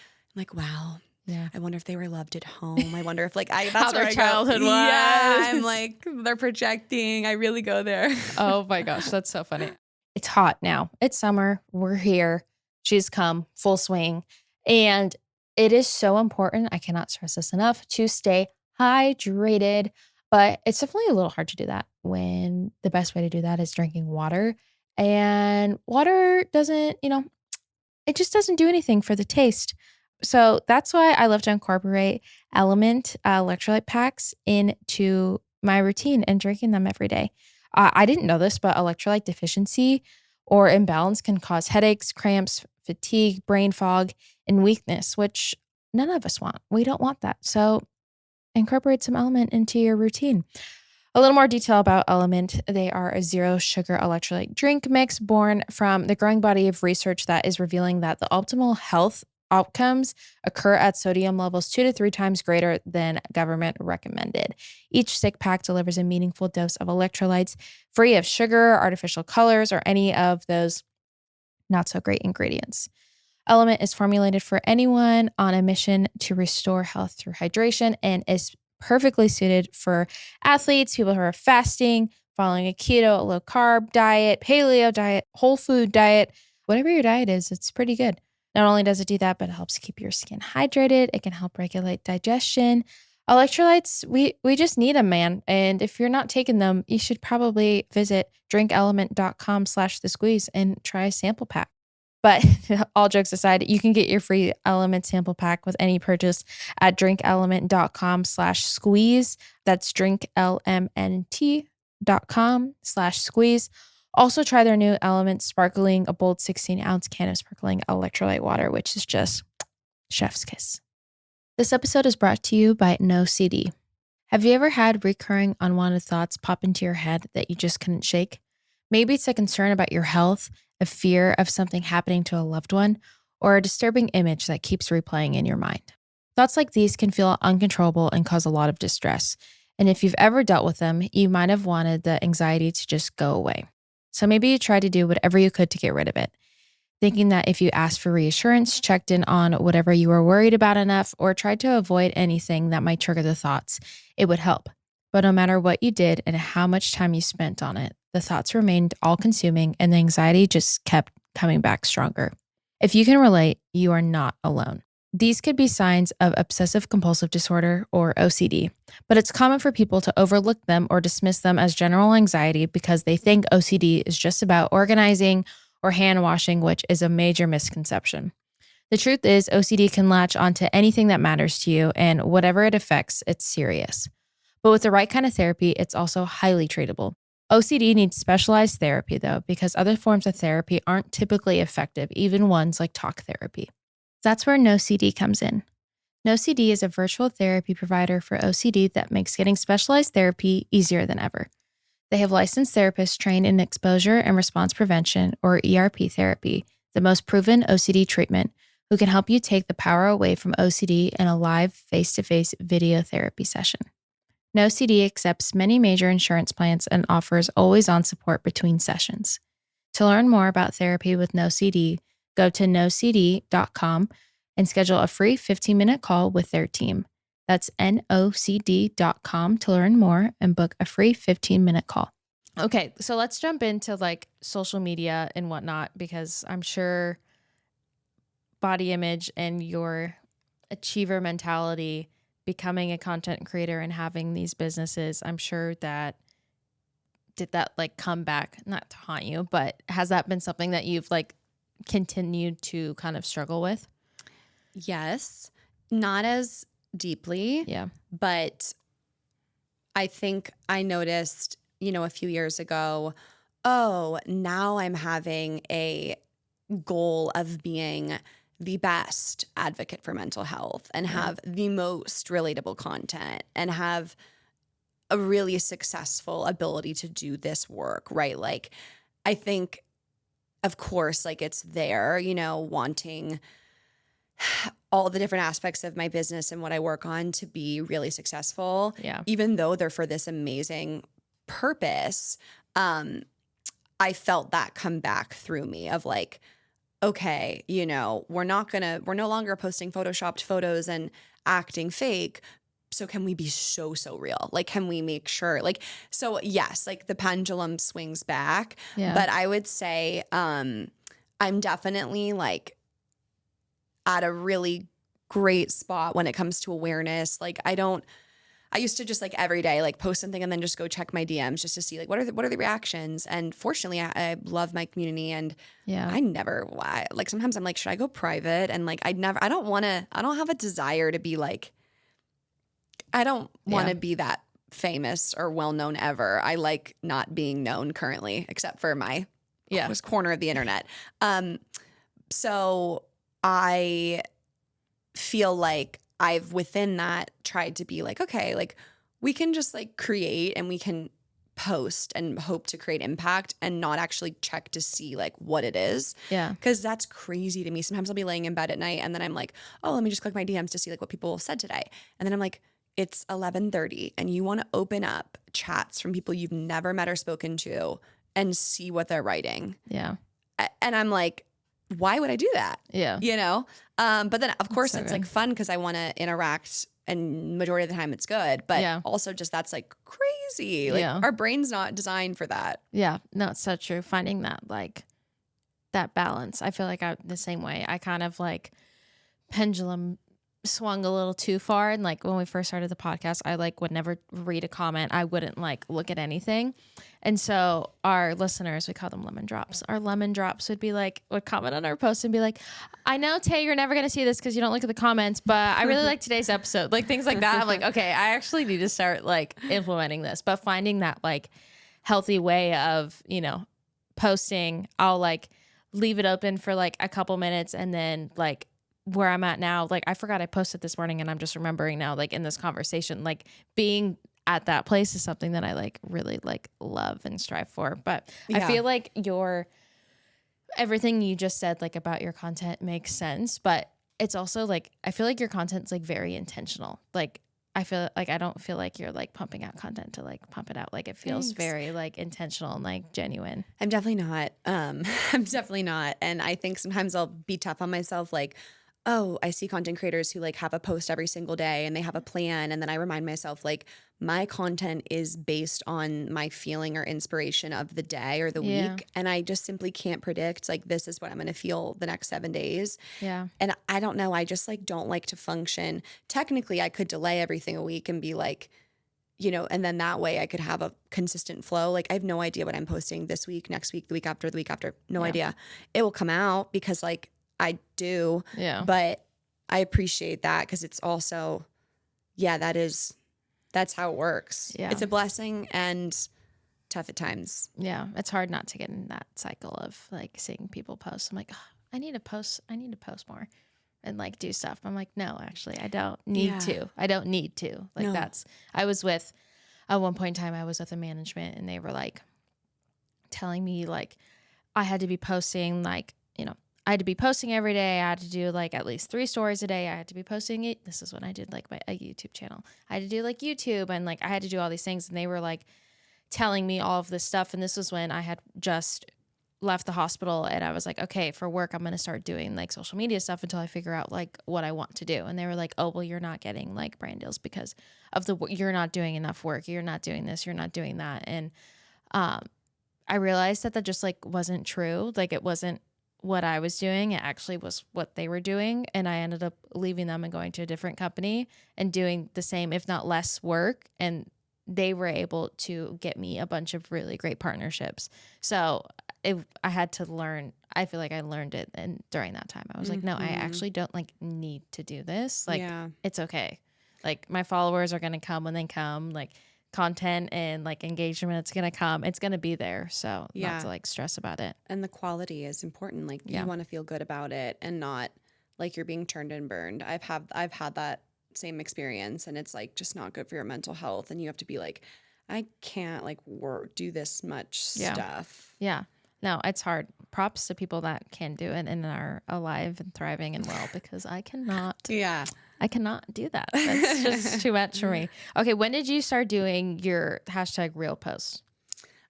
wow. Yeah. I wonder if they were loved at home. I wonder if like that's how their childhood was. Yeah. I'm like, they're projecting. I really go there. Oh my gosh, that's so funny. It's hot now. It's summer. We're here. She's come full swing. And it is so important. I cannot stress this enough to stay hydrated. But it's definitely a little hard to do that when the best way to do that is drinking water. And water doesn't, it just doesn't do anything for the taste. So that's why I love to incorporate Element electrolyte packs into my routine and drinking them every day. I didn't know this, but electrolyte deficiency or imbalance can cause headaches, cramps, fatigue, brain fog, and weakness, which none of us want. We don't want that. So incorporate some Element into your routine. A little more detail about Element. They are a zero sugar electrolyte drink mix born from the growing body of research that is revealing that the optimal health outcomes occur at sodium levels 2 to 3 times greater than government recommended. Each stick pack delivers a meaningful dose of electrolytes free of sugar, artificial colors, or any of those not so great ingredients. Element is formulated for anyone on a mission to restore health through hydration and is perfectly suited for athletes, people who are fasting, following a keto, a low carb diet, paleo diet, whole food diet, whatever your diet is, it's pretty good. Not only does it do that, but it helps keep your skin hydrated. It can help regulate digestion. Electrolytes, we just need them, man. And if you're not taking them, you should probably visit drinkelement.com/thesqueeze and try a sample pack. But all jokes aside, you can get your free Element sample pack with any purchase at drinkelement.com/squeeze. That's drinklmnt.com/squeeze. Also try their new Element Sparkling, a bold 16-ounce can of sparkling electrolyte water, which is just chef's kiss. This episode is brought to you by No CD. Have you ever had recurring unwanted thoughts pop into your head that you just couldn't shake? Maybe it's a concern about your health, a fear of something happening to a loved one, or a disturbing image that keeps replaying in your mind. Thoughts like these can feel uncontrollable and cause a lot of distress. And if you've ever dealt with them, you might have wanted the anxiety to just go away. So maybe you tried to do whatever you could to get rid of it, thinking that if you asked for reassurance, checked in on whatever you were worried about enough, or tried to avoid anything that might trigger the thoughts, it would help. But no matter what you did and how much time you spent on it, the thoughts remained all-consuming and the anxiety just kept coming back stronger. If you can relate, you are not alone. These could be signs of obsessive compulsive disorder or OCD, but it's common for people to overlook them or dismiss them as general anxiety because they think OCD is just about organizing or hand washing, which is a major misconception. The truth is, OCD can latch onto anything that matters to you, and whatever it affects, it's serious. But with the right kind of therapy, it's also highly treatable. OCD needs specialized therapy, though, because other forms of therapy aren't typically effective, even ones like talk therapy. That's where NoCD comes in. NoCD is a virtual therapy provider for OCD that makes getting specialized therapy easier than ever. They have licensed therapists trained in exposure and response prevention, or ERP therapy, the most proven OCD treatment, who can help you take the power away from OCD in a live face-to-face video therapy session. NoCD accepts many major insurance plans and offers always-on support between sessions. To learn more about therapy with NoCD, go to nocd.com and schedule a free 15-minute call with their team. That's nocd.com to learn more and book a free 15-minute call. Okay, so let's jump into like social media and whatnot, because I'm sure body image and your achiever mentality, becoming a content creator and having these businesses, I'm sure that did that like come back, not to haunt you, but has that been something that you've like continued to kind of struggle with? Yes, not as deeply. Yeah. But I think I noticed, a few years ago, oh, now I'm having a goal of being the best advocate for mental health and have the most relatable content and have a really successful ability to do this work, right? Like, I think, of course, like it's there, wanting all the different aspects of my business and what I work on to be really successful. Yeah. Even though they're for this amazing purpose, I felt that come back through me of like, okay, we're no longer posting photoshopped photos and acting fake. So can we be so real? Like, can we make sure so yes, like the pendulum swings back, but I would say, I'm definitely like at a really great spot when it comes to awareness. Like I used to just like every day, like post something and then just go check my DMs just to see like what are the reactions. And fortunately, I love my community, and like sometimes I'm like, should I go private? And like I don't have a desire to be like, I don't want to be that famous or well known ever. I like not being known currently, except for my corner of the internet. So I feel like I've within that tried to be like, okay, like we can just like create and we can post and hope to create impact and not actually check to see like what it is. Yeah. Because that's crazy to me. Sometimes I'll be laying in bed at night and then I'm like, oh, let me just click my DMs to see like what people said today. And then I'm like, it's 11:30 and you want to open up chats from people you've never met or spoken to and see what they're writing. Yeah. And I'm like, why would I do that? Yeah. But then of course so it's good. like fun because I want to interact, and majority of the time it's good, but also just that's like crazy. Like our brain's not designed for that. Yeah. No, it's so true. Finding that like that balance. I feel like I'm the same way. I kind of like pendulum swung a little too far. And like when we first started the podcast, I like would never read a comment. I wouldn't like look at anything. And so our listeners, we call them lemon drops. Our lemon drops would comment on our post and be like, I know, Tay, you're never going to see this because you don't look at the comments, but I really like today's episode. Like things like that. I'm like, okay, I actually need to start like implementing this, but finding that like healthy way of, posting, I'll like leave it open for like a couple minutes and then like where I'm at now, like I forgot I posted this morning and I'm just remembering now, like in this conversation, like being at that place is something that I like really like love and strive for. But I feel like everything you just said, like about your content makes sense, but it's also like, I feel like your content's like very intentional. Like I feel like, I don't feel like you're like pumping out content to like pump it out. Like it feels very like intentional and like genuine. I'm definitely not. I'm definitely not. And I think sometimes I'll be tough on myself. Like, oh, I see content creators who like have a post every single day and they have a plan. And then I remind myself like my content is based on my feeling or inspiration of the day or the week. And I just simply can't predict like this is what I'm going to feel the next 7 days. Yeah. And I don't know. I just like don't like to function. Technically, I could delay everything a week and be like, you know, and then that way I could have a consistent flow. Like I have no idea what I'm posting this week, next week, the week after, the week after. No idea. It will come out because like I do. Yeah. But I appreciate that because it's also, that's how it works. Yeah. It's a blessing and tough at times. Yeah. It's hard not to get in that cycle of like seeing people post. I'm like, oh, I need to post more and like do stuff. I'm like, no, actually, I don't need to. I don't need to. Like at one point in time, I was with a management and they were like telling me like I had to be posting like, you know, I had to be posting every day. I had to do like at least 3 stories a day. I had to be posting it. This is when I did like a YouTube channel. I had to do like YouTube and like I had to do all these things. And they were like telling me all of this stuff. And this was when I had just left the hospital and I was like, okay, for work, I'm going to start doing like social media stuff until I figure out like what I want to do. And they were like, oh, well, you're not getting like brand deals because of you're not doing enough work. You're not doing this. You're not doing that. And I realized that just like wasn't true. Like it wasn't what I was doing. It actually was what they were doing. And I ended up leaving them and going to a different company and doing the same, if not less work. And they were able to get me a bunch of really great partnerships. So I had to learn. I feel like I learned it. And during that time, I was like, no, I actually don't like need to do this. Like, it's okay. Like my followers are going to come when they come. Like content and like engagement, it's going to come. It's going to be there. So not to like stress about it. And the quality is important. Like you want to feel good about it and not like you're being turned and burned. I've had that same experience and it's like just not good for your mental health. And you have to be like, I can't like do this much stuff. Yeah. No, it's hard. Props to people that can do it and are alive and thriving and well, because I cannot. I cannot do that. That's just too much for me. Okay, when did you start doing your #RealPost?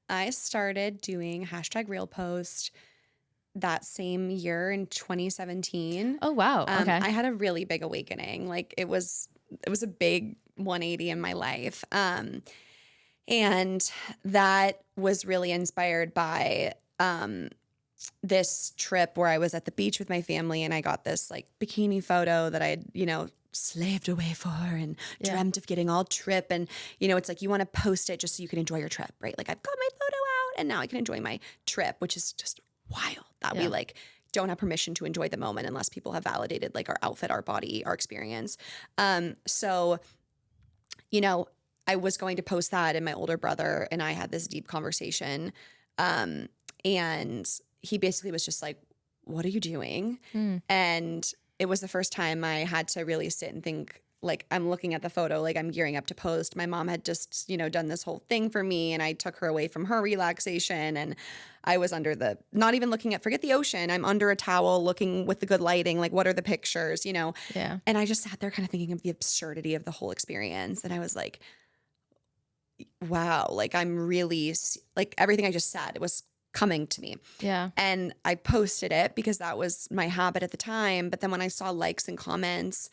I started doing #RealPost that same year in 2017. Oh, wow. Okay. I had a really big awakening. Like it was a big 180 in my life. And that was really inspired by this trip where I was at the beach with my family and I got this like bikini photo that I had, you know, slaved away for and dreamt of getting all trip. And, you know, it's like you want to post it just so you can enjoy your trip, right? Like I've got my photo out and now I can enjoy my trip, which is just wild that we like don't have permission to enjoy the moment unless people have validated like our outfit, our body, our experience. So, you know, I was going to post that and my older brother and I had this deep conversation. And he basically was just like, what are you doing? And it was the first time I had to really sit and think, like, I'm looking at the photo, like I'm gearing up to post. My mom had just, you know, done this whole thing for me and I took her away from her relaxation and I was under not even looking at, forget the ocean. I'm under a towel looking with the good lighting, like what are the pictures, you know? Yeah. And I just sat there kind of thinking of the absurdity of the whole experience. And I was like, wow, like I'm really, like everything I just said, it was coming to me. Yeah. And I posted it because that was my habit at the time. But then when I saw likes and comments,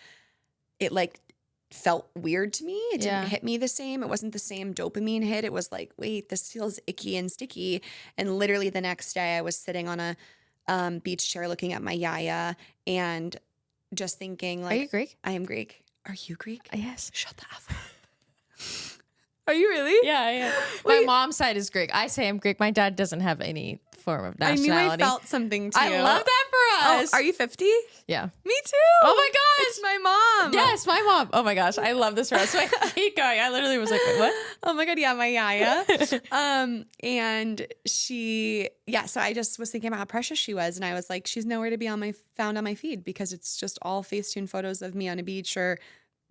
it like felt weird to me. It didn't hit me the same. It wasn't the same dopamine hit. It was like, wait, this feels icky and sticky. And literally the next day I was sitting on a beach chair looking at my yaya and just thinking like, Are you Greek? I am Greek. Are you Greek? Yes. Shut the F up. Are you really? Yeah. My mom's side is Greek. I say I'm Greek. My dad doesn't have any form of nationality. I knew I felt something too. I love that for us. Oh, are you 50? Yeah. Me too. Oh my gosh. It's my mom. Yes, my mom. Oh my gosh. I love this for us. So I keep going. I literally was like, wait, what? Oh my God. Yeah, my yaya. And she, so I just was thinking about how precious she was. And I was like, she's nowhere to be found on my feed because it's just all Facetune photos of me on a beach or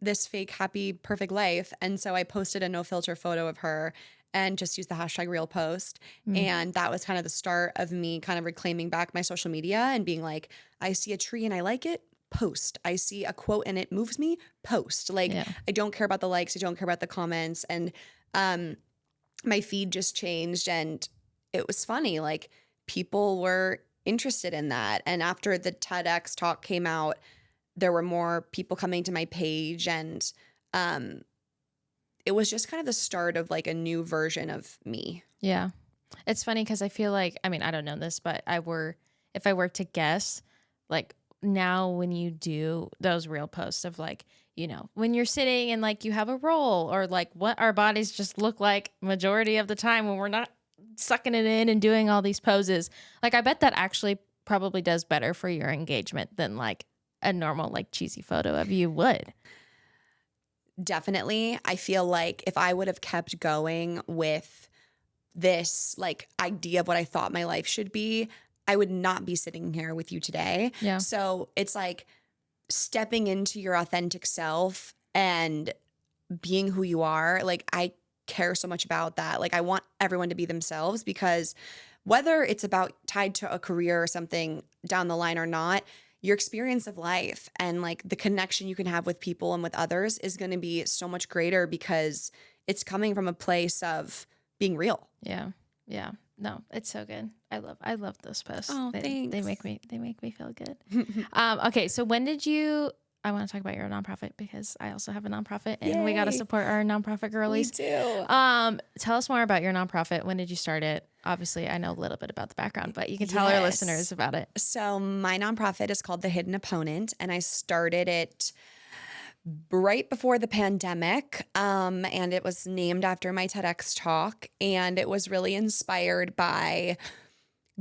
this fake, happy, perfect life. And so I posted a no filter photo of her and just used the #RealPost. And that was kind of the start of me kind of reclaiming back my social media and being like, I see a tree and I like it, post. I see a quote and it moves me, post. Like, I don't care about the likes. I don't care about the comments. And my feed just changed. And it was funny. Like, people were interested in that. And after the TEDx talk came out, there were more people coming to my page, and it was just kind of the start of like a new version of me. Yeah. It's funny because I feel like, I mean, I don't know this, but if I were to guess, like now when you do those real posts of like, you know, when you're sitting and like you have a roll, or like what our bodies just look like majority of the time when we're not sucking it in and doing all these poses, like I bet that actually probably does better for your engagement than like a normal like cheesy photo of you would. Definitely. I feel like if I would have kept going with this like idea of what I thought my life should be, I would not be sitting here with you today. Yeah. So it's like stepping into your authentic self and being who you are. Like I care so much about that. Like I want everyone to be themselves, because whether it's about tied to a career or something down the line or not, your experience of life and like the connection you can have with people and with others is going to be so much greater because it's coming from a place of being real. Yeah. Yeah. No, it's so good. I love those posts. Oh, They thanks. make me feel good. Okay. So when did you, I want to talk about your nonprofit because I also have a nonprofit and we got to Yay. support our nonprofit girlies. We do. Tell us more about your nonprofit. When did you start it? Obviously I know a little bit about the background, but you can tell our Yes. listeners about it. So my nonprofit is called The Hidden Opponent, and I started it right before the pandemic, and it was named after my TEDx talk, and it was really inspired by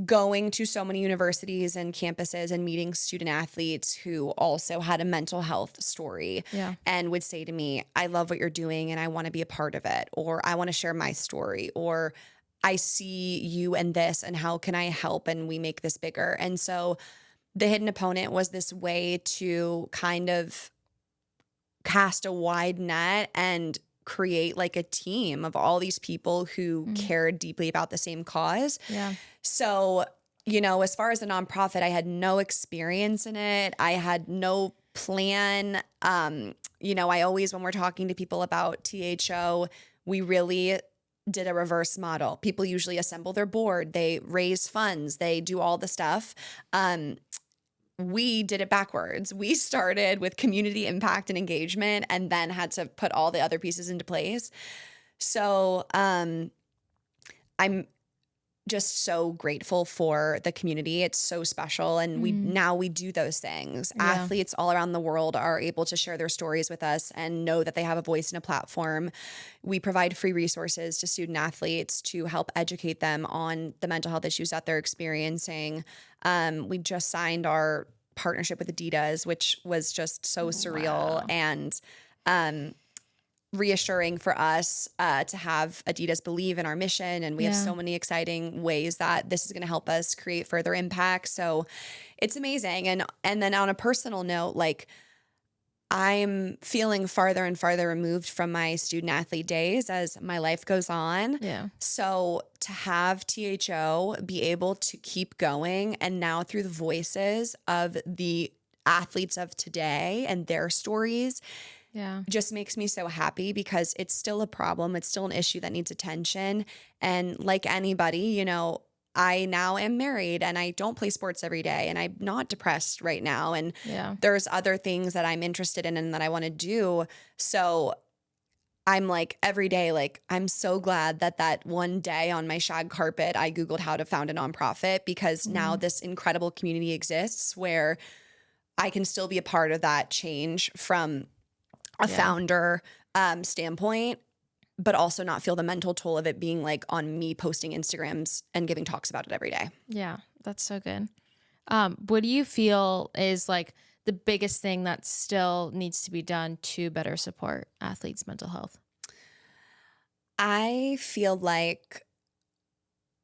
going to so many universities and campuses and meeting student athletes who also had a mental health story and would say to me, I love what you're doing and I want to be a part of it, or I want to share my story, or I see you and this and how can I help, and we make this bigger. And so The Hidden Opponent was this way to kind of cast a wide net and create like a team of all these people who cared deeply about the same cause. Yeah. So, you know, as far as a nonprofit, I had no experience in it. I had no plan. You know, I always, when we're talking to people about THO, we really did a reverse model. People usually assemble their board, they raise funds, they do all the stuff. We did it backwards. We started with community impact and engagement and then had to put all the other pieces into place. So I'm just so grateful for the community. It's so special. And we do those things. Yeah. Athletes all around the world are able to share their stories with us and know that they have a voice and a platform. We provide free resources to student athletes to help educate them on the mental health issues that they're experiencing. We just signed our partnership with Adidas, which was just so surreal and reassuring for us to have Adidas believe in our mission. And we have so many exciting ways that this is going to help us create further impact. So it's amazing. And then on a personal note, like I'm feeling farther and farther removed from my student athlete days as my life goes on. Yeah. So to have THO be able to keep going, and now through the voices of the athletes of today and their stories, just makes me so happy, because it's still a problem. It's still an issue that needs attention. And like anybody, you know, I now am married and I don't play sports every day and I'm not depressed right now. And there's other things that I'm interested in and that I want to do. So I'm like every day, like I'm so glad that one day on my shag carpet, I Googled how to found a nonprofit, because now this incredible community exists where I can still be a part of that change from a founder standpoint, but also not feel the mental toll of it being like on me posting Instagrams and giving talks about it every day. Yeah, that's so good. What do you feel is like the biggest thing that still needs to be done to better support athletes' mental health? I feel like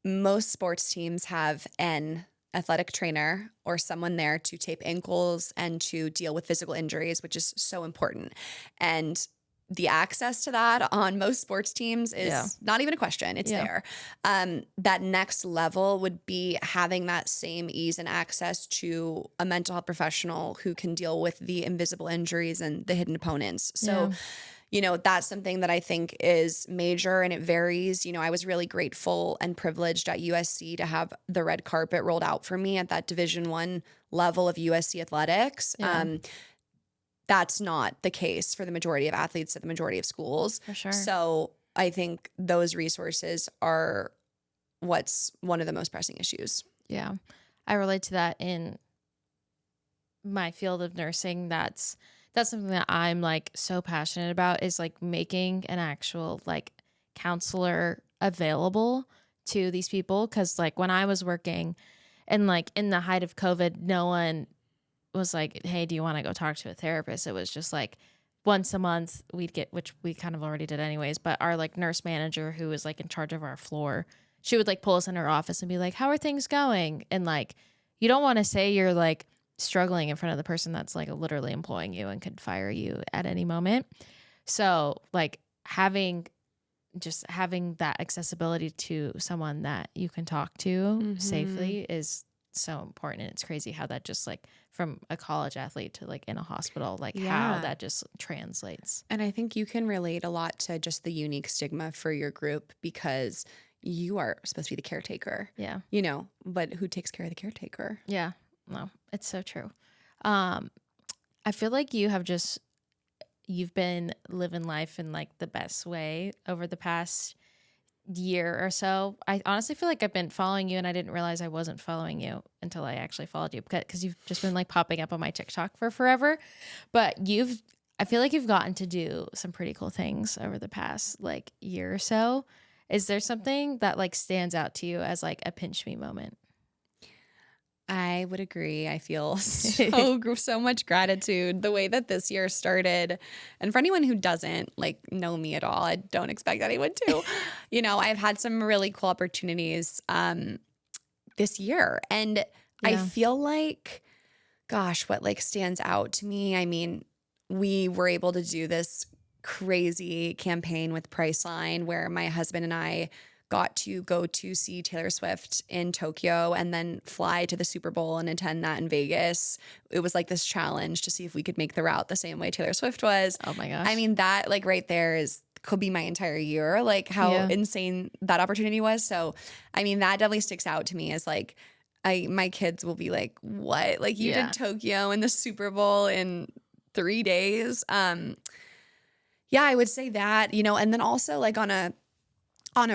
most sports teams have an athletic trainer or someone there to tape ankles and to deal with physical injuries, which is so important. And the access to that on most sports teams is not even a question. It's there. That next level would be having that same ease and access to a mental health professional who can deal with the invisible injuries and the hidden opponents. So, you know, that's something that I think is major, and it varies. You know, I was really grateful and privileged at USC to have the red carpet rolled out for me at that Division I level of USC athletics. that's not the case for the majority of athletes at the majority of schools. For sure. So I think those resources are what's one of the most pressing issues. Yeah. I relate to that in my field of nursing. That's something that I'm like so passionate about, is like making an actual like counselor available to these people. Cause like when I was working and like in the height of COVID, no one was like, hey, do you want to go talk to a therapist? It was just like once a month we'd get, which we kind of already did anyways, but our like nurse manager who was like in charge of our floor, she would like pull us in her office and be like, how are things going? And like, you don't want to say you're like struggling in front of the person that's like literally employing you and could fire you at any moment. So like having that accessibility to someone that you can talk to safely is so important. And it's crazy how that just like from a college athlete to like in a hospital, like how that just translates. And I think you can relate a lot to just the unique stigma for your group because you are supposed to be the caretaker. Yeah. You know, but who takes care of the caretaker? Yeah. No, it's so true. I feel like you've been living life in like the best way over the past year or so. I honestly feel like I've been following you and I didn't realize I wasn't following you until I actually followed you, because you've just been like popping up on my TikTok for forever. But I feel like you've gotten to do some pretty cool things over the past like year or so. Is there something that like stands out to you as like a pinch me moment? I would agree. I feel so much gratitude the way that this year started. And for anyone who doesn't like know me at all, I don't expect anyone to. You know, I've had some really cool opportunities this year. And I feel like, gosh, what like stands out to me, I mean, we were able to do this crazy campaign with Priceline where my husband and I got to go to see Taylor Swift in Tokyo and then fly to the Super Bowl and attend that in Vegas. It was like this challenge to see if we could make the route the same way Taylor Swift was. Oh my gosh. I mean, that like right there could be my entire year, like how insane that opportunity was. So, I mean, that definitely sticks out to me as like, my kids will be like, what? Like you did Tokyo and the Super Bowl in 3 days. Yeah, I would say that, you know, and then also like on a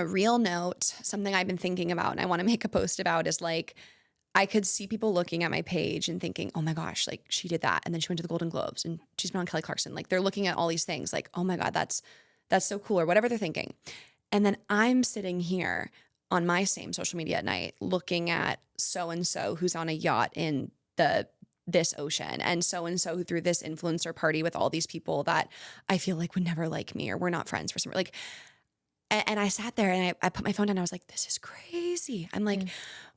real note, something I've been thinking about and I want to make a post about is like, I could see people looking at my page and thinking, oh my gosh, like she did that. And then she went to the Golden Globes and she's been on Kelly Clarkson. Like they're looking at all these things like, oh my God, that's so cool or whatever they're thinking. And then I'm sitting here on my same social media at night looking at so-and-so who's on a yacht in this ocean and so-and-so who threw this influencer party with all these people that I feel like would never like me or we're not friends for some like. And I sat there and I put my phone down and I was like, this is crazy. I'm like,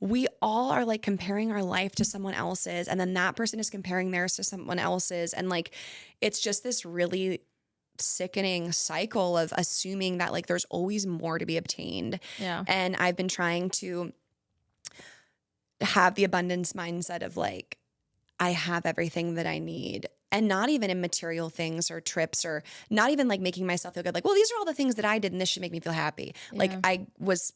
we all are like comparing our life to someone else's. And then that person is comparing theirs to someone else's. And like, it's just this really sickening cycle of assuming that like there's always more to be obtained. Yeah. And I've been trying to have the abundance mindset of like, I have everything that I need. And not even in material things or trips or not even like making myself feel good. Like, well, these are all the things that I did and this should make me feel happy. Yeah. Like I was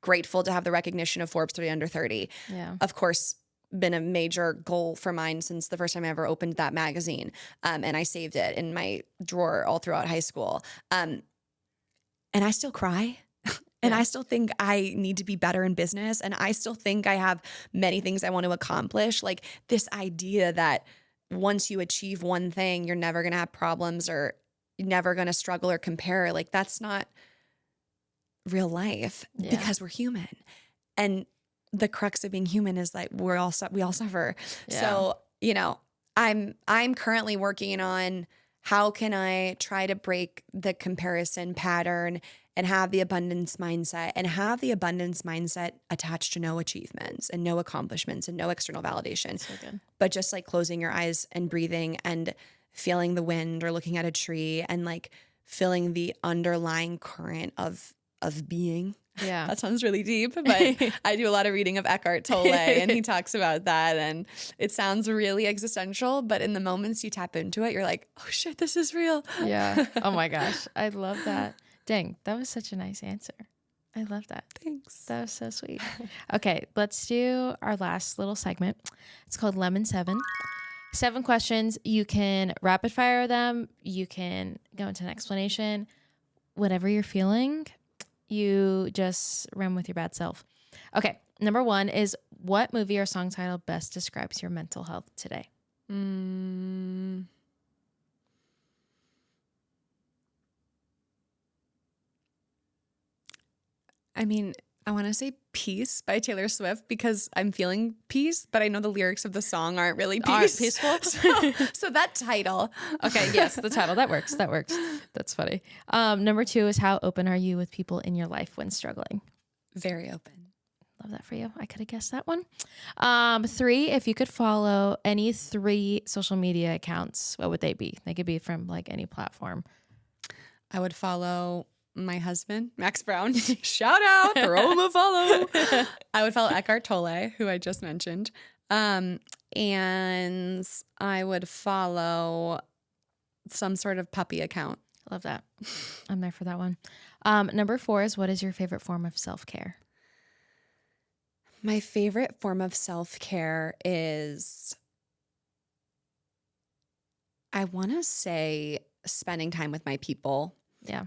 grateful to have the recognition of Forbes 30 Under 30. Yeah. Of course, been a major goal for mine since the first time I ever opened that magazine. And I saved it in my drawer all throughout high school. And I still cry. And I still think I need to be better in business. And I still think I have many things I want to accomplish. Like this idea that once you achieve one thing, you're never going to have problems or you're never going to struggle or compare. Like that's not real life because we're human. And the crux of being human is like we all suffer. Yeah. So, you know, I'm currently working on how can I try to break the comparison pattern and have the abundance mindset attached to no achievements and no accomplishments and no external validation. So good. But just like closing your eyes and breathing and feeling the wind or looking at a tree and like feeling the underlying current of being. Yeah. That sounds really deep, but I do a lot of reading of Eckhart Tolle and he talks about that and it sounds really existential, but in the moments you tap into it, you're like, oh shit, this is real. Yeah. Oh my gosh. I love that. Dang, that was such a nice answer. I love that. Thanks. That was so sweet. Okay, let's do our last little segment. It's called Lemon 7. 7 questions. You can rapid fire them. You can go into an explanation. Whatever you're feeling, you just run with your bad self. Okay. Number 1 is, what movie or song title best describes your mental health today? I mean, I want to say Peace by Taylor Swift because I'm feeling peace, but I know the lyrics of the song aren't really peace. Aren't peaceful? So that title. Okay, yes, the title. That works. That's funny. Number 2 is, how open are you with people in your life when struggling? Very open. Love that for you. I could have guessed that one. 3, if you could follow any 3 social media accounts, what would they be? They could be from like any platform. I would follow my husband, Max Browne. Shout out, throw him a follow. I would follow Eckhart Tolle, who I just mentioned. And I would follow some sort of puppy account. Love that. I'm there for that one. Number 4 is, what is your favorite form of self-care? My favorite form of self-care is, I want to say, spending time with my people. Yeah.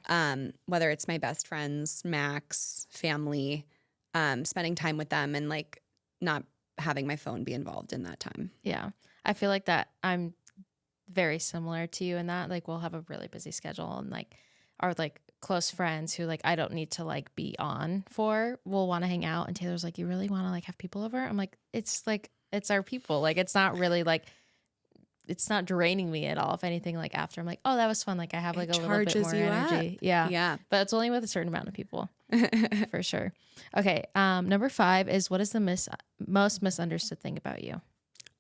Whether it's my best friends, Max, family, spending time with them and like not having my phone be involved in that time. Yeah. I feel like that I'm very similar to you in that. Like, we'll have a really busy schedule, and like our like close friends who like I don't need to like be on for will want to hang out. And Taylor's like, you really want to like have people over? I'm like, it's our people. Like, it's not really like, it's not draining me at all. If anything, like after I'm like, oh, that was fun. Like I have like a little bit more energy. Yeah. Yeah. But it's only with a certain amount of people for sure. Okay. Number 5 is, what is the most misunderstood thing about you?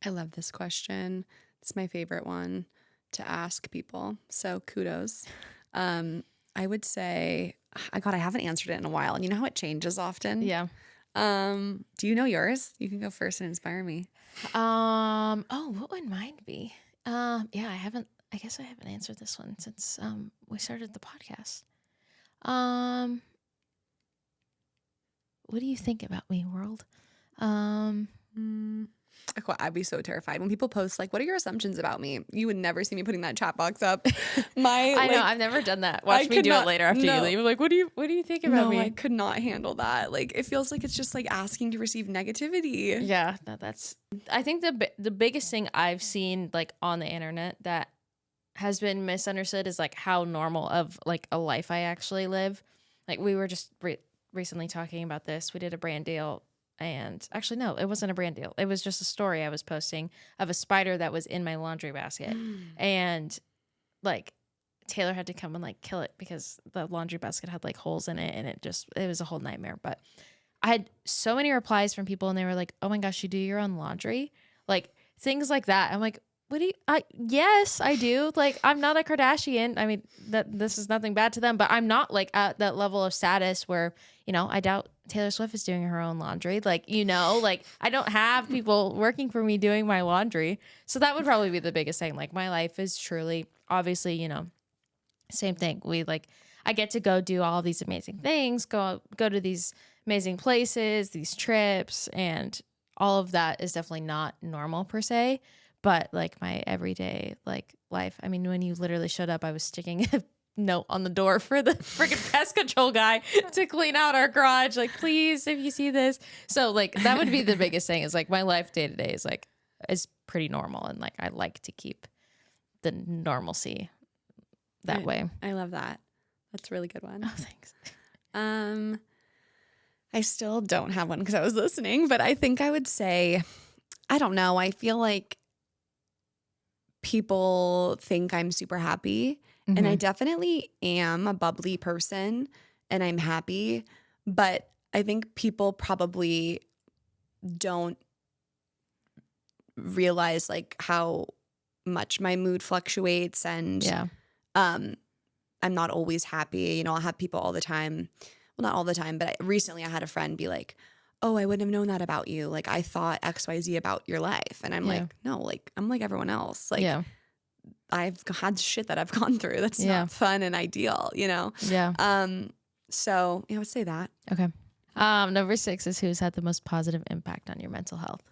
I love this question. It's my favorite one to ask people. So kudos. I would say, God, I haven't answered it in a while. And you know how it changes often? Yeah. Do you know yours? You can go first and inspire me. What would mine be? I guess I haven't answered this one since we started the podcast. What do you think about me, world? I'd be so terrified when people post like, what are your assumptions about me? You would never see me putting that chat box up. I know, I've never done that. Watch me do it later after you leave. Like, what do you think about me? I could not handle that. Like, it feels like it's just like asking to receive negativity. Yeah, I think the biggest thing I've seen like on the internet that has been misunderstood is like how normal of like a life I actually live. Like, we were just recently talking about this. We did a brand deal. And actually, no, it wasn't a brand deal. It was just a story I was posting of a spider that was in my laundry basket. And like Taylor had to come and like kill it because the laundry basket had like holes in it, and it was a whole nightmare. But I had so many replies from people, and they were like, oh my gosh, you do your own laundry? Like things like that. I'm like, yes, I do. Like, I'm not a Kardashian. I mean, this is nothing bad to them, but I'm not like at that level of status where, I doubt Taylor Swift is doing her own laundry. Like, like I don't have people working for me doing my laundry. So that would probably be the biggest thing. Like, my life is truly, obviously, same thing. I get to go do all these amazing things, go to these amazing places, these trips, and all of that is definitely not normal per se. But like my everyday like life, I mean, when you literally showed up, I was sticking a note on the door for the freaking pest control guy to clean out our garage. Like, please, if you see this. So like that would be the biggest thing, is like my life day to day is pretty normal, and like I like to keep the normalcy that way. I love that. That's a really good one. Oh, thanks. I still don't have one because I was listening, but I think I would say, I don't know. I feel like people think I'm super happy, and I definitely am a bubbly person, and I'm happy, but I think people probably don't realize like how much my mood fluctuates, and I'm not always happy. I'll have people all the time. Well, not all the time, but recently I had a friend be like, oh, I wouldn't have known that about you. Like, I thought XYZ about your life. And I'm like, no, like, I'm like everyone else. Like, I've had shit that I've gone through that's not fun and ideal, Yeah. So I would say that. Okay. Number 6 is, who's had the most positive impact on your mental health?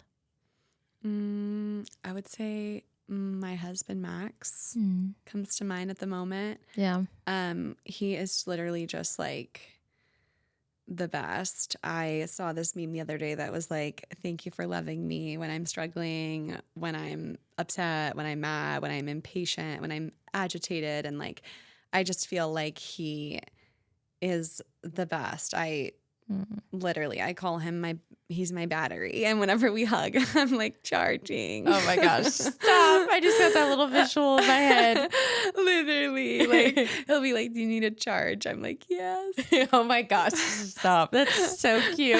I would say my husband, Max, comes to mind at the moment. Yeah. He is literally just like the best. I saw this meme the other day that was like, thank you for loving me when I'm struggling, when I'm upset, when I'm mad, when I'm impatient, when I'm agitated. And like, I just feel like he is the best. Literally, I call him he's my battery. And whenever we hug, I'm like charging. Oh my gosh. Stop. I just got that little visual in my head. Literally, like he'll be like, do you need a charge? I'm like, yes. Oh my gosh. Stop. That's so cute.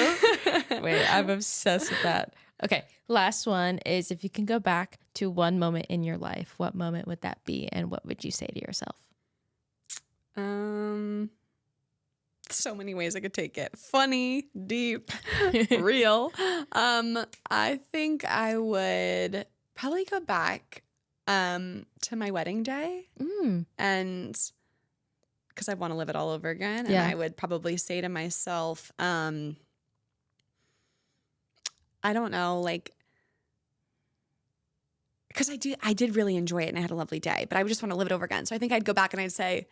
Wait, I'm obsessed with that. Okay. Last one is, if you can go back to one moment in your life, what moment would that be? And what would you say to yourself? So many ways I could take it. Funny, deep, real. I think I would probably go back to my wedding day, and because I want to live it all over again. Yeah. And I would probably say to myself, I don't know, like, because I did really enjoy it and I had a lovely day, but I would just want to live it over again. So I think I'd go back and I'd say,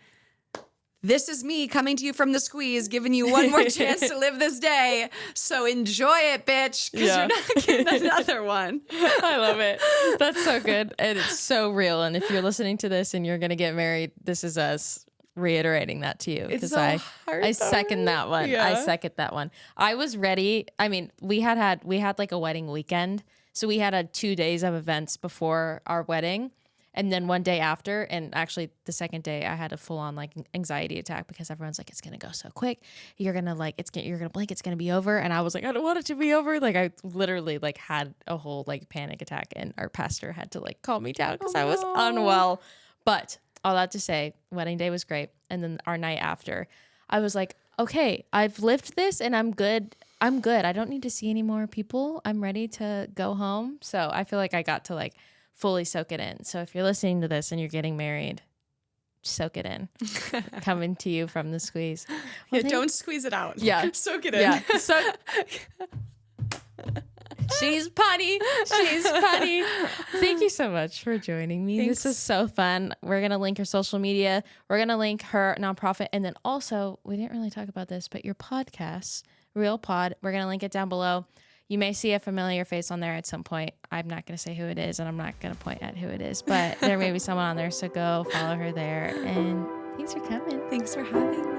this is me coming to you from the squeeze, giving you one more chance to live this day. So enjoy it, bitch, because you're not getting another one. I love it. That's so good. And it's so real. And if you're listening to this and you're going to get married, this is us reiterating that to you. It's so hard. I second that one. Yeah. I second that one. I was ready. I mean, we had like a wedding weekend. So we had 2 days of events before our wedding. And then one day after, and actually the second day, I had a full on like anxiety attack because everyone's like, it's going to go so quick. You're going to blink. It's going to be over. And I was like, I don't want it to be over. Like I literally like had a whole like panic attack, and our pastor had to like calm me down because I was unwell. But all that to say, wedding day was great. And then our night after, I was like, okay, I've lived this and I'm good. I'm good. I don't need to see any more people. I'm ready to go home. So I feel like I got to like fully soak it in. So if you're listening to this and you're getting married, soak it in. Coming to you from the squeeze. Well, don't squeeze it out. Yeah. Soak it in. Yeah. She's punny. She's punny. Thank you so much for joining me. Thanks. This is so fun. We're going to link her social media. We're going to link her nonprofit. And then also, we didn't really talk about this, but your podcast, Real Pod, we're going to link it down below. You may see a familiar face on there at some point. I'm not going to say who it is, and I'm not going to point at who it is, but there may be someone on there. So go follow her there. And thanks for coming. Thanks for having me.